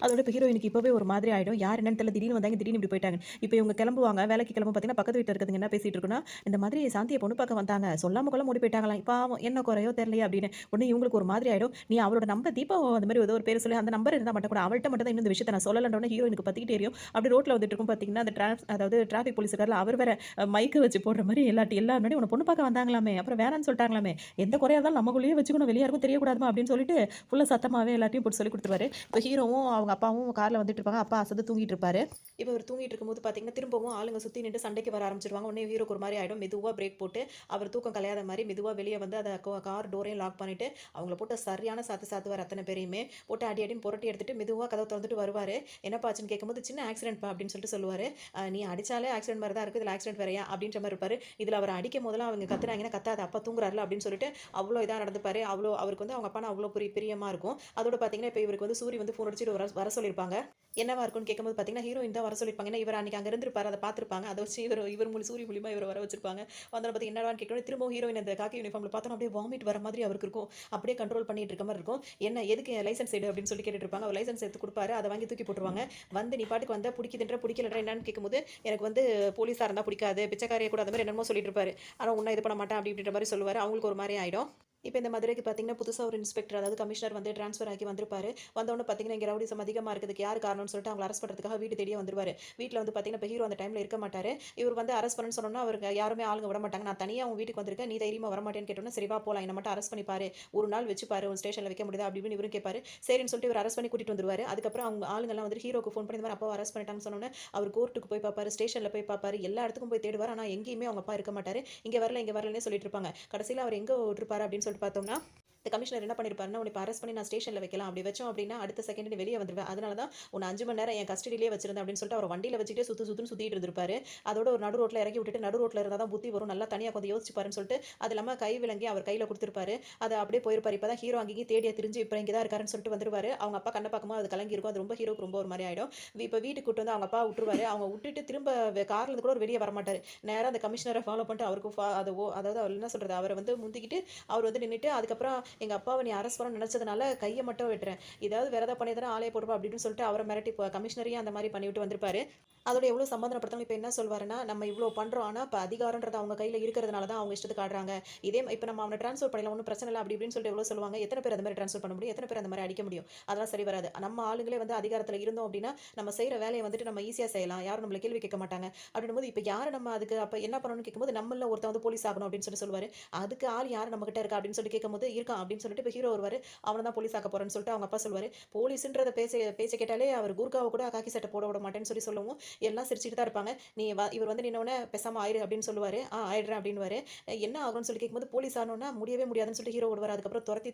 அதோட இப்போ ஹீரோயினுக்கு இப்போவே ஒரு மாதிரி ஆயிடும். யார் என்னன்னு தெரியல திடீர்னு வந்தாங்க திடீர்னு இப்படி போயிட்டாங்க. இப்போ இவங்க கிளம்புவாங்க வேலைக்கு கிளம்ப பார்த்தீங்கன்னா பக்கத்து வீட்டில் இருக்கிறதுங்க என்ன பேசிட்டு இருக்குன்னா இந்த மாதிரி சாந்தியை பொண்ணு பார்க்க வந்தாங்க சொல்லாம கொள்ள ஓடி போயிட்டாங்களாம். இப்போ என்ன குறையோ தெரியலையே அப்படின்னு உடனே இவங்களுக்கு ஒரு மாதிரி ஆயிடும். நீ அவளோட நம்பர் தீபா அந்த மாதிரி ஏதோ ஒரு பேர் சொல்லி அந்த நம்பர் இருந்தால் மட்டும் கூட அவள்கிட்ட மட்டும் தான் இன்னும் இந்த விஷயத்தை நான் சொல்லலன்றோட ஹீரோயினுக்கு பத்திக்கிட்டே தெரியும். அப்படி ரோட்ல வந்துட்டு இருக்கும் பார்த்தீங்கன்னா அந்த அதாவது டிராஃபிக் போலீஸ் இருக்கார்ல அவர் வேற மைக்கு வச்சு போடுற மாதிரி எல்லாரும் முன்னாடி உன்னை பொண்ணு பார்க்க வந்தாங்களாமே அப்புறம் வேணான்னு சொல்லிட்டாங்களாமே எந்த குறையா இருந்தாலும் நமக்குள்ளேயே வச்சுக்கணும் வெளியே யாருக்கும் தெரியக்கூடாதுமா அப்படின்னு சொல்லிட்டு ஃபுல்லாக சத்தமாகவே எல்லாத்தையும் போட்டு சொல்லி கொடுத்துருவாரு. இப்போ ஹீரோவும் அவங்க அப்பாவும் காரில் வந்துட்டு இருப்பாங்க. அப்பா அசந்து தூங்கிட்டு இருப்பாரு. இப்போ இவர் தூங்கிட்டு இருக்கும்போது பார்த்தீங்கன்னா திரும்பவும் ஆளுங்க சுற்றி நின்று சண்டைக்கு வர ஆரம்பிச்சிருவாங்க. உடனே ஹீரோக்கு ஒரு மாதிரி ஆகிடும். மெதுவாக பிரேக் போட்டு அவர் தூக்கம் கலையாத மாதிரி மெதுவாக வெளியே வந்து அதை கார் டோரையும் லாக் பண்ணிட்டு அவங்கள போட்டு சரியான சாத்துவார். அத்தனை பேரையுமே போட்டு அடி அடின்னு புரட்டி எடுத்துட்டு மெதுவாக கதவை திறந்துட்டு வருவார். என்னப்பாச்சுன்னு கேட்கும்போது சின்ன ஆக்சிடென்ட்ப்பா அப்படின்னு சொல்லிட்டு சொல்லுவார். நீ அடிச்சாலே ஆக்சிடென்ட் மாதிரி தான் இருக்குது இதில் ஆக்சிடென்ட் வேறையா அப்படின்ற மாதிரி இருப்பார். இதில் அவர் அடிக்கும் போதெல்லாம் அவங்க கத்துறாங்கன்னா கத்தாத அப்பா தூங்குறாருல அப்படின்னு சொல்லிட்டு அவ்வளோ இதாக நடந்துப்பாரு. அவ்வளோ அவருக்கு வந்து அவங்க அப்பானா அவ்வளோ பிரியமாக இருக்கும். அதோட பார்த்தீங்கன்னா இப்போ இவருக்கு வந்து சூரி வந்து ஃபோன் அடிச்சுட்டு வர சொல்லியிருப்பாங்க. என்னவா இருக்கும்னு கேட்கும்போது பார்த்தீங்கன்னா ஹீரோயின் தான் வர சொல்லியிருப்பாங்க. ஏன்னா இவர் அன்னைக்கு அங்கே இருந்திருப்பாரு அதை பார்த்துருப்பாங்க. அதை வச்சு இவர் சூரிய மூலியமாக இவர் வர வச்சிருப்பாங்க. வந்தாலும் பார்த்து என்னடான்னு கேட்கணும். திரும்ப ஹீரோயின் அந்த காக்கி யூனிஃபார்மில் பார்த்தோன்னா அப்படியே வாமிட் வர மாதிரி அவருக்கு இருக்கும். அப்படியே கண்ட்ரோல் பண்ணிட்டு இருக்க மாதிரி இருக்கும். என்ன எதுக்கு லைசன்ஸ் எடு அப்படின்னு சொல்லி கேட்டுட்டு இருப்பாங்க. அவர் லைசன்ஸ் எடுத்து கொடுப்பாரு. அதை வாங்கி தூக்கி போட்டுருவாங்க. வந்து நீ பாட்டுக்கு வந்தால் பிடிக்குதுன்ற பிடிக்கலன்ற என்னன்னு கேட்கும்போது எனக்கு வந்து போலீஸாக இருந்தால் பிடிக்காது பிச்சைக்காரியை கூட அந்த மாதிரி என்னமோ சொல்லிட்டு இருப்பாரு. ஆனால் உன்னை இது பண்ண மாட்டேன் அப்படின்ற மாதிரி சொல்லுவார். அவங்களுக்கு ஒரு மாதிரி ஆகிடும். இப்போ இந்த மதுரைக்கு பார்த்தீங்கன்னா புதுசாக ஒரு இன்ஸ்பெக்டர் அதாவது கமிஷனர் வந்து ட்ரான்ஸ்ஃபர் ஆகி வந்திருப்பாரு. வந்தவொடனே பார்த்தீங்கன்னா இங்கே ரவுடிசம் அதிகமாக இருக்கிறதுக்கு யார் காரணம்னு சொல்லிட்டு அவங்க அரெஸ்ட் பண்ணுறதுக்காக வீட்டு தேடியே வந்துருவாரு. வீட்டில் வந்து பார்த்தீங்கன்னா இப்போ ஹீரோ அந்த டைமில் இருக்க மாட்டார். இவர் வந்து அரெஸ்ட் பண்ணணும்னு சொன்னோன்னா அவருக்கு யாருமே ஆளுங்க விட மாட்டாங்க. நான் தனியாக உங்கள் வீட்டுக்கு வந்திருக்கேன் நீ தைரியமாக வரமாட்டேன்னு கேட்டோன்னா சரிவா போகலாம் என்ன மட்டும் அரெஸ்ட் பண்ணிப்பாரு ஒரு நாள் வச்சுப்பாரு ஒரு ஸ்டேஷனில் வைக்க முடியுதா அப்படின்னு இவரும் கேட்பாரு. சரின்னு சொல்லிட்டு இவர் அரெஸ்ட் பண்ணி கூட்டிட்டு வந்துருவாரு. அதுக்கப்புறம் அவங்க ஆளுங்கெல்லாம் வந்து ஹீரோக்கு ஃபோன் பண்ணி இந்த மாதிரி அப்பா அரெஸ்ட் பண்ணிட்டாங்கன்னு சொன்னோன்னே அவர் கோர்ட்டுக்கு போய் பார்ப்பாரு ஸ்டேஷனில் போய் பார்ப்பாரு எல்லா இடத்துக்கும் போய் தேடுவார். ஆனால் எங்கேயுமே அவங்க அப்பா இருக்க மாட்டார். இங்கே வரலன்னே சொல்லிட்டு இருப்பாங்க. கடைசியில் அவர் எங்கே விட்டுருப்பாரு அப்படின்னு சொல்லிட்டு பார்த்தோம்னா இந்த கமிஷனர் என்ன பண்ணிருப்பாருன்னா உன்னை அரெஸ்ட் பண்ணி நான் ஸ்டேஷனில் வைக்கலாம் அப்படி வச்சோம் அப்படின்னா அடுத்த செகண்ட் நீ வெளியே வந்துருவேன். அதனால தான் உன்னை 5 மணி நேரம் என் கஸ்டடியிலே வச்சிருந்தேன் அப்படின்னு சொல்லிட்டு அவர் வண்டியில் வச்சுட்டு சுற்றுன்னு சுற்றிட்டு இருந்திருப்பாரு. அதோட ஒரு நடு ரோட்டில் இறக்கி விட்டுட்டு நடு ரோட்டில் இருந்தால் தான் புத்தி வரும் நல்லா தனியாக கொஞ்சம் யோசிச்சுப்பாருன்னு சொல்லிட்டு அது இல்லாமல் கை விலங்கி அவர் கையில் கொடுத்துருப்பாரு. அதை அப்படியே போயிருப்பாரு. இப்போ தான் ஹீரோ அங்கேயும் தேடியா தெரிஞ்சு இப்போ இங்கே தான் இருக்காருன்னு சொல்லிட்டு வந்துருவாரு. அவங்க அப்பா கண்ணை பார்க்கும்போது அது கலங்கி இருக்கும். அது ரொம்ப ஹீரோக்கு ரொம்ப ஒரு மாதிரி ஆகிடும். இப்போ வீட்டுக்கு கூட்டு வந்து அவங்க அப்பா விட்டுருவாரு. அவங்க விட்டுட்டு திரும்ப கார்ல இருந்து கூட ஒரு வெளியே வரமாட்டார். நேராக அந்த கமிஷனரை ஃபாலோ பண்ணிட்டு அவருக்கு அதாவது அவர் என்ன சொல்கிறது அவரை வந்து முந்திக்கிட்டு அவர் வந்து நின்றுட்டு அதுக்கப்புறம் எங்கள் அப்பாவை நீ அரெஸ்ட் பண்ண நினைச்சதுனால கையை மட்டும் வெட்டுறேன் ஏதாவது வேற ஏதாவது பண்ணியதானே ஆலையை போடுவா அப்படின்னு சொல்லிட்டு அவரை மிரட்டி கமிஷனரையும் அந்த மாதிரி பண்ணிவிட்டு வந்திருப்பாரு. அதோட எவ்வளோ சமாதானப்படுத்தணும். இப்போ என்ன சொல்வாருன்னா நம்ம இவ்வளோ பண்ணுறோம் ஆனால் இப்போ அதிகாரன்றது அவங்க கையில் இருக்கிறதுனால தான் அவங்க இஷ்டத்துக்கு ஆடுறாங்க. இதே இப்போ நம்ம அவனை ட்ரான்ஸ்ஃபர் பண்ணலாம் ஒன்றும் பிரச்சனை இல்லை அப்படி இப்படின்னு சொல்லிட்டு எவ்வளோ சொல்லுவாங்க. எத்தனை பேர் அந்த மாதிரி ட்ரான்ஸ்ஃபர் பண்ண முடியும் எத்தனை பேர் அந்த மாதிரி அடிக்க முடியும். அதெல்லாம் சரி வராது. நம்ம ஆளுங்களே வந்து அதிகாரத்தில் இருந்தோம் அப்படின்னா நம்ம செய்கிற வேலையை வந்துட்டு நம்ம ஈஸியாக செய்யலாம். யாரும் நம்மளை கேள்வி கேட்க மாட்டாங்க. அப்படின்னும் போது இப்போ யார் நம்ம அதுக்கு அப்போ என்ன பண்ணணும்னு கேட்கும்போது நம்மள ஒருத்தன் வந்து போலீஸ் ஆகணும் அப்படின்னு சொல்லி சொல்லுவார். அதுக்கு ஆள் யார் நம்ம கிட்ட இருக்கா அப்படின்னு சொல்லி கேட்கும்போது இருக்கான் அப்படின்னு சொல்லிட்டு இப்போ ஹீரோ வருவார். அவனை தான் போலீஸ் ஆக்க போறேன்னு சொல்லிட்டு அவங்க அப்பா சொல்லுவார். போலீஸ்ன்றத பேச்சை கேட்டாலே அவர் கூர்காவை கூட காக்கி சட்டை போட விட மாட்டேன்னு சொல்லி சொல்லவும் எல்லாம் சிரிச்சுட்டு தான் இருப்பாங்க. நீ இவர் வந்து நின்னோனே பேசாம ஆயிரு அப்படின்னு சொல்லுவாரு. ஆயிடுறேன் அப்படின்னுவாரு. என்ன ஆகும்னு சொல்லி கேட்கும்போது போலீஸ் ஆனோன்னா முடியவே முடியாதுன்னு சொல்லிட்டு ஹீரோ ஓடுவாரு. அதுக்கப்புறம்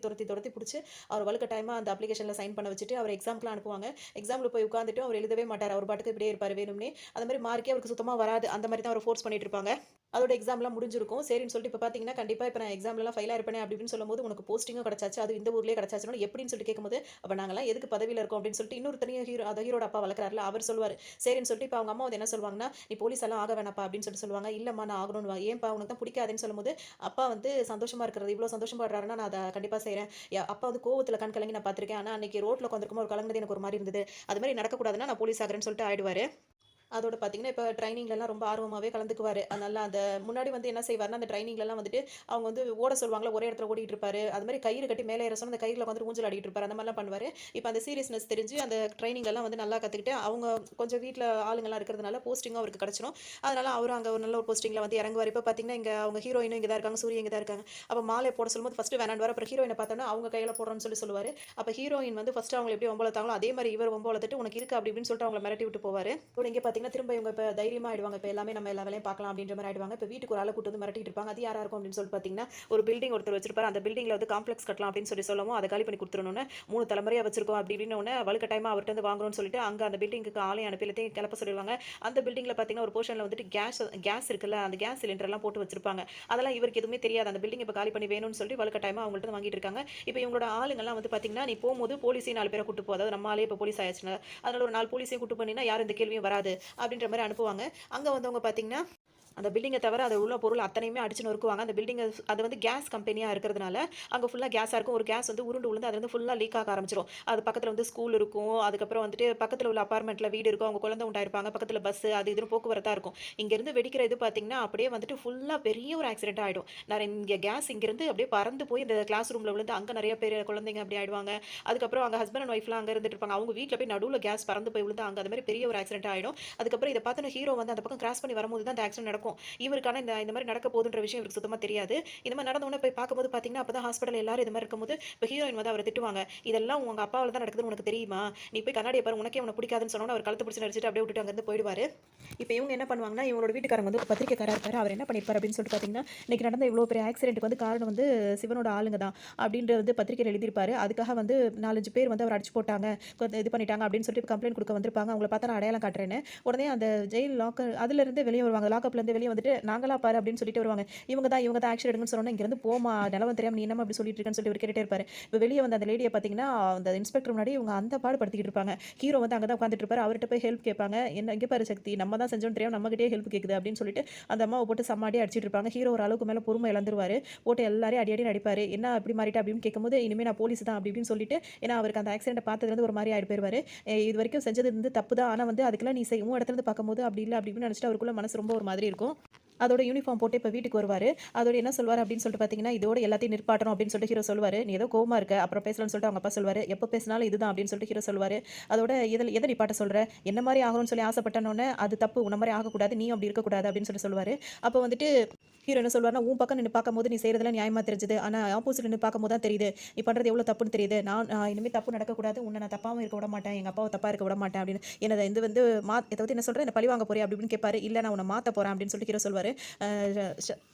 துரத்தி புடிச்சு அவர் வலுக்கட்டாயமா அந்த அப்ளிகேஷன்ல சைன் பண்ண வச்சுட்டு அவர எக்ஸாம்க்குலாம் அனுப்புவாங்க. எக்ஸாம்ல போய் உட்காந்துட்டு அவர் எழுதவே மாட்டாரு. அவர் பாட்டுக்கு இப்படியே இருப்பாரு வேணும்னே. அந்த மாரி மார்க்கே அவருக்கு சுத்தமா வராது. அந்த மாரி தான் அவர ஃபோர்ஸ் பண்ணிட்டு இருப்பாங்க. அதோட எக்ஸாம்லாம் முடிஞ்சிருக்கும். சரின்னு சொல்லிட்டு இப்ப பார்த்தீங்கன்னா, கண்டிப்பா இப்ப நான் எக்ஸாம்லலாம் ஃபெயில் ஆயிருப்பேனே அப்படி இப்படின்னு சொல்லும்போது, உனக்கு போஸ்டிங்கும் கிடைச்சாச்சு. அதுவும் இந்த ஊர்லயே கிடைச்சாச்சுன்னோனே எப்படின்னு சொல்லிட்டு கேட்கும்போது, அப்ப நாங்கலாம் எதுக்கு பதவியில இருக்கோம் அப்படின்னு சொல்லிட்டு இன்னொருத்தனையும் ஹீரோட அப்பா வளர்க்குறாருல்ல, அவர் சொல்லுவாரு. சரின்னு சொல்லிட்டு இப்ப அவங்க அம்மா வந்து என்ன சொல்லுவாங்கன்னா, "நீ போலீஸ் எல்லாம் ஆக வேணாம்ப்பா" அப்படின்னு சொல்லிட்டு சொல்லுவாங்க. "இல்லம்மா நான் ஆகணுன்னுவா." "ஏன்பா உனக்கு தான் பிடிக்காதுன்னு" சொல்லும்போது, அப்பா வந்து சந்தோஷமா இருக்கிறது, இவ்ளோ சந்தோஷப்படுறாருன்னா, நான் அத கண்டிப்பா செய்றேன். அப்பா வந்து கோவத்துல கண் கலங்கி நான் பார்த்துருக்கேன். ஆனா அன்னைக்கு ரோட்ல உட்காந்துருக்கும்போது அவர் கலங்குனது எனக்கு ஒரு மாரி இருந்தது. அது மாரி நடக்கக்கூடாதுன்னா, நான் போலீஸ் ஆகுறேன்னு சொல்லிட்டு ஆயிடுவாரு. அதோட பார்த்தீங்கன்னா, இப்ப ட்ரெய்னிங்லலாம் ரொம்ப ஆர்வமாவே கலந்துக்குவாரு. அதனால அந்த முன்னாடி வந்து என்ன செய்வாருன்னா, அந்த ட்ரெய்னிங்லலாம் வந்துட்டு அவங்க வந்து ஓட சொல்லுவாங்கல்ல, ஒரே இடத்துல ஓடிட்டு இருப்பாரு. அது மாரி கயிறு கட்டி மேலே ஏற சொன்னா, அந்த கயிறுல உட்காந்துட்டு ஊஞ்சல் ஆடிட்டு இருப்பாரு. அந்த மாரிலாம் பண்ணுவாரு. இப்ப அந்த சீரியஸ்னஸ் தெரிஞ்சு அந்த ட்ரெய்னிங்லலாம் வந்து நல்லா கத்துக்கிட்டு, அவங்க கொஞ்சம் வீட்ல ஆளுங்கலாம் இருக்கிறதுனால போஸ்டிங்கும் அவருக்கு கிடைச்சிரும். அதனால அவரும் அங்க ஒரு நல்ல ஒரு போஸ்டிங்ல வந்து இறங்குவாரு. இப்ப பார்த்தீங்கன்னா, இங்க அவங்க ஹீரோயினும் இங்க தான் இருக்காங்க. சூரி இங்க தான் இருக்காங்க. அப்ப மாலை போட சொல்லும்போது ஃபர்ஸ்ட்டு வேணான்னுவாரு. அப்புறம் ஹீரோயின பார்த்தோனே அவங்க கையில போடுறோம்ன்னு சொல்லுவாரு. அப்ப ஹீரோயின் வந்து ஃபர்ஸ்ட்டு அவங்கள எப்படி வம்பு வளர்த்தாங்களோ, அதே மாரி இவர் வம்பு வளர்த்துட்டு, "உனக்கு இருக்கு" அப்படி இப்படின்னு சொல்லிட்டு அவங்கள மிரட்டி விட்டு போவாரு. கூட இங்க பார்த்தீங்கன்னா, திரும்ப இவங்க இப்ப தைரியமா ஆயிடுவாங்க. இப்ப எல்லாமே நம்ம எல்லா வேலையும் பார்க்கலாம் அப்படின்ற மாரி ஆயிடுவாங்க. இப்ப வீட்டுக்கு ஒரு ஆள கூட்டு வந்து மிரட்டிட்டு இருப்பாங்க. அது யாரா இருக்கும் அப்படின்னு சொல்லிட்டு பார்த்தீங்கன்னா, ஒரு பில்டிங் ஒருத்தர் வச்சிருப்பாரு. அந்த பில்டிங்ல வந்து காம்ப்ளெக்ஸ் கட்டலாம் அப்படின்னு சொல்லவும், அத காலி பண்ணி குடுத்துறணும்னு 3 தலைமுறையா வச்சிருக்கோம் அப்படி இப்படின்னோனே, வலுக்கட்டாயமா அவர்ட்ட இருந்து வாங்குறோம்னு சொல்லிட்டு, அங்க அந்த பில்டிங்க்கு ஆளையும் அனுப்பி எல்லாத்தையும் கிளப்ப சொல்லிருவாங்க. அந்த பில்டிங்ல பார்த்தீங்கன்னா, ஒரு போர்ஷன்ல வந்துட்டு கேஸ் இருக்குல்ல, அந்த கேஸ் சிலிண்டர்லாம் போட்டு வச்சிருப்பாங்க. அதெல்லாம் இவருக்கு எதுவுமே தெரியாது. அந்த பில்டிங் இப்ப காலி பண்ணி வேணும்னு சொல்லி வலுக்கட்டாயமா அவங்கள்ட்ட இருந்து வாங்கிட்டு இருக்காங்க. இப்ப இவங்களோட ஆளுங்கலாம் வந்து பார்த்தீங்கன்னா, "நீ போம்போது போலீஸையும் 4 பேர கூட்டு போ. அதாவது நம்ம ஆளே இப்ப போலீஸ் ஆயாச்சுன்னா, அதனால ஒரு 4 போலீஸையும் கூட்டு போனீன்னா, யாரும் இந்த கேள்வியும் வராது." அப்படின்ற மாரி அனுப்புவாங்க. அங்க வந்தவங்க பார்த்தீங்கன்னா, அந்த பில்டிங்க தவிர அது உள்ள பொருள் அத்தனையுமே அடிச்சு நொறுக்குவாங்க. அந்த பில்டிங் அது வந்து கேஸ் கம்பெனியா இருக்கிறதுனால, அங்க ஃபுல்லா கேஸா இருக்கும். ஒரு கேஸ் வந்து உருண்டு விழுந்து அதுலருந்து ஃபுல்லா லீக் ஆக ஆரம்பிச்சுரும். அது பக்கத்துல வந்து ஸ்கூல் இருக்கும். அதுக்கப்புறம் வந்துட்டு பக்கத்துல உள்ள அபார்ட்மெண்ட்ல வீடு இருக்கும். அவங்க குழந்தை உண்டாயிருப்பாங்க. பக்கத்துல பஸ்ஸு அது இதுன்னு போக்குவரத்தா இருக்கும். இங்கேருந்து வெடிக்கிற இது பார்த்தீங்கன்னா, அப்படியே வந்துட்டு ஃபுல்லா பெரிய ஒரு ஆக்சிடென்ட் ஆயிடும். இங்க கேஸ் இங்கேருந்து அப்படியே பறந்து போய் இந்த கிளாஸ் ரூம்ல விழுந்து அங்க நெறைய பேரு குழந்தைங்க அப்படி ஆயிடுவாங்க. அதுக்கப்புறம் அங்க ஹஸ்பண்ட் அண்ட் ஒய்ஃப்லாம் அங்க இருந்துட்டு இருப்பாங்க. அவங்க வீட்ல போய் நடுவுல கேஸ் பறந்து போய் விழுந்து அங்க அந்த மாரி பெரிய ஒரு ஆக்சிடென்ட் ஆயிடும். அதுக்கப்புறம் இத பார்த்தோன ஹீரோ வந்து அந்த பக்கம் கிராஸ் பண்ணி வரும்போது தான் அந்த ஆக்சிடென்ட் நடக்கும். இவருக்கு ஆனா இந்த மாரி நடக்க போகுதுன்ற விஷயம் இவருக்கு சுத்தமா தெரியாது. இந்த மாரி நடந்த உடனே போய் பார்க்கும்போது பார்த்தீங்கன்னா, அப்பதான் ஹாஸ்பிட்டல்ல எல்லாரும் இது மாரி இருக்கும்போது, இப்ப ஹீரோயின் வந்து அவர திட்டுவாங்க. "இதெல்லாம் உங்க அப்பாவால தான் நடக்குதுன்னு உனக்கு தெரியுமா? நீ போய் கண்ணாடிய பாரு. உனக்கே அவன புடிக்காதுன்னு" சொன்னோனே அவர் கழுத்த பிடிச்சு நெரிச்சுட்டு அப்படியே விட்டுட்டு அங்கருந்து போயிடுவாரு. இப்ப இவங்க என்ன பண்ணுவாங்கன்னா, இவங்களோட வீட்டுக்காரங்க வந்து ஒரு பத்திரிக்கைக்காரரா இருப்பாரு. அவர் என்ன பண்ணியிருப்பாரு அப்படின்னு சொல்லிட்டு பார்த்தீங்கன்னா, இன்னைக்கு நடந்த இவ்வளோ பெரிய ஆக்சிடென்ட்க்கு வந்து காரணம் வந்து சிவனோட ஆளுங்க தான் அப்படின்றது வந்து பத்திரிக்கையில எழுதியிருப்பாரு. அதுக்காக வந்து 4, 5 பேர் வந்து அவர அடிச்சு போட்டாங்க. கொஞ்சம் இது பண்ணிட்டாங்க அப்படின்னு சொல்லிட்டு கம்ப்ளைண்ட் குடுக்க வந்திருப்பாங்க. அவங்கள பார்த்தா நான் அடையாளம் காட்டுறேன்னு. உடனே அந்த ஜெயில் லாக்கர் அதுலருந்து வெளிய வருவாங்க. லாக்கப்லேருந்து வெளிய வந்துட்டு, "நாங்களா பாரு" அப்படின்னு சொல்லிட்டு வருவாங்க. இவங்க தான் ஆக்ஷன் எடுங்கன்னு சொன்னோனே, "இங்கேருந்து போம்மா, நிலவரம் தெரியாம நீ என்னம்மா இப்படி சொல்லிட்டு இருக்கன்னு" சொல்லிட்டு இவரு கேட்டுட்டே இருப்பாரு. இப்ப வெளிய வந்த அந்த லேடிய பார்த்தீங்கன்னா, அந்த இன்ஸ்பெக்டர் முன்னாடி இவங்க அந்த பாடு படுத்திக்கிட்டு இருப்பாங்க. ஹீரோ வந்து அங்க தான் உட்கார்ந்துட்டு இருப்பாரு. அவர்ட்ட போய் ஹெல்ப் கேட்பாங்க. "என்ன இங்க பாரு சக்தி, நம்ம தான் செஞ்சோம்னு தெரியாம நம்மகிட்டயே ஹெல்ப் கேட்குது" அப்படின்னு சொல்லிட்டு அந்த அம்மாவ போட்டு செம்ம அடி அடிச்சிட்டு இருப்பாங்க. ஹீரோ ஒரு அளவுக்கு மேல பொறுமை இழந்துருவாரு. போட்டு எல்லாரையும் அடி அடின்னு அடிப்பாரு. "என்ன இப்படி மாறிட்ட?" அப்படின்னு கேட்கும்போது, "இனிமே நான் போலீஸ் தான்" அப்படி இப்படின்னு சொல்லிட்டு, ஏன்னா அவருக்கு அந்த ஆக்சிடென்ட்ட பார்த்ததுலேருந்து ஒரு மாரி ஆயிட்டு போயிருவாரு. இதுவரைக்கும் செஞ்சது வந்து தப்பு தான். ஆனா வந்து அதுக்கெல்லாம் நீ உன் இடத்துல இருந்து பார்க்கும்போது அப்படி இல்ல அப்படி இப்படின்னு நினைச்சுட்டு அவருக்குள்ள மனசு ரொம்ப ஒரு மாதிரி இருக்கும். அதோட யூனிஃபார்ம் போட்டு இப்ப வீட்டுக்கு வருவாரு. அதோட என்ன சொல்வாரு அப்படின்னு சொல்லிட்டு பார்த்தீங்கன்னா, இதோட எல்லாத்தையும் நிற்பாட்டணும் அப்படின்னு சொல்லிட்டு ஹீரோ சொல்லுவாரு. "நீ ஏதோ கோவமா இருக்க. அப்புறம் பேசலாம்னு" சொல்லிட்டு அவங்க அப்பா சொல்லுவாரு. "எப்ப பேசினாலும் இதுதான்" அப்படின்னு சொல்லிட்டு ஹீரோ சொல்லுவாரு. அதோட எத நிப்பாட்ட சொல்ற? என்ன மாரி ஆகணும்னு சொல்லி ஆசைப்பட்டனோனே, அது தப்பு. உன்ன மாரி ஆகக்கூடாது. நீயும் அப்படி இருக்கக்கூடாது அப்படின்னு சொல்லிட்டு சொல்லுவாரு. அப்ப வந்துட்டு ஹீரோ என்ன சொல்வாருன்னா, "உன் பக்கம் நின்னு பார்க்கும்போது நீ செய்றதெல்லாம் நியாயமா தெரிஞ்சது. ஆனா ஆப்போசிட்ல நின்னு பார்க்கும்போது தான் தெரியுது. நீ பண்றது எவ்வளோ தப்புன்னு தெரியுது. நான் இனிமே தப்பு நடக்கக்கூடாது. உன்ன நான் தப்பாவும் இருக்க விட மாட்டேன். எங்க அப்பாவ தப்பா இருக்க விட மாட்டேன்" அப்படின்னு. "என்னது இது வந்து இத என்ன சொல்ற? என்ன பழி வாங்க போறியா?" அப்படி இப்படின்னு கேட்பாரு. "இல்ல நான் உன்ன மாத்த போறேன்" அப்படின்னு சொல்லிட்டு ஹீரோ சொல்வாரு. அ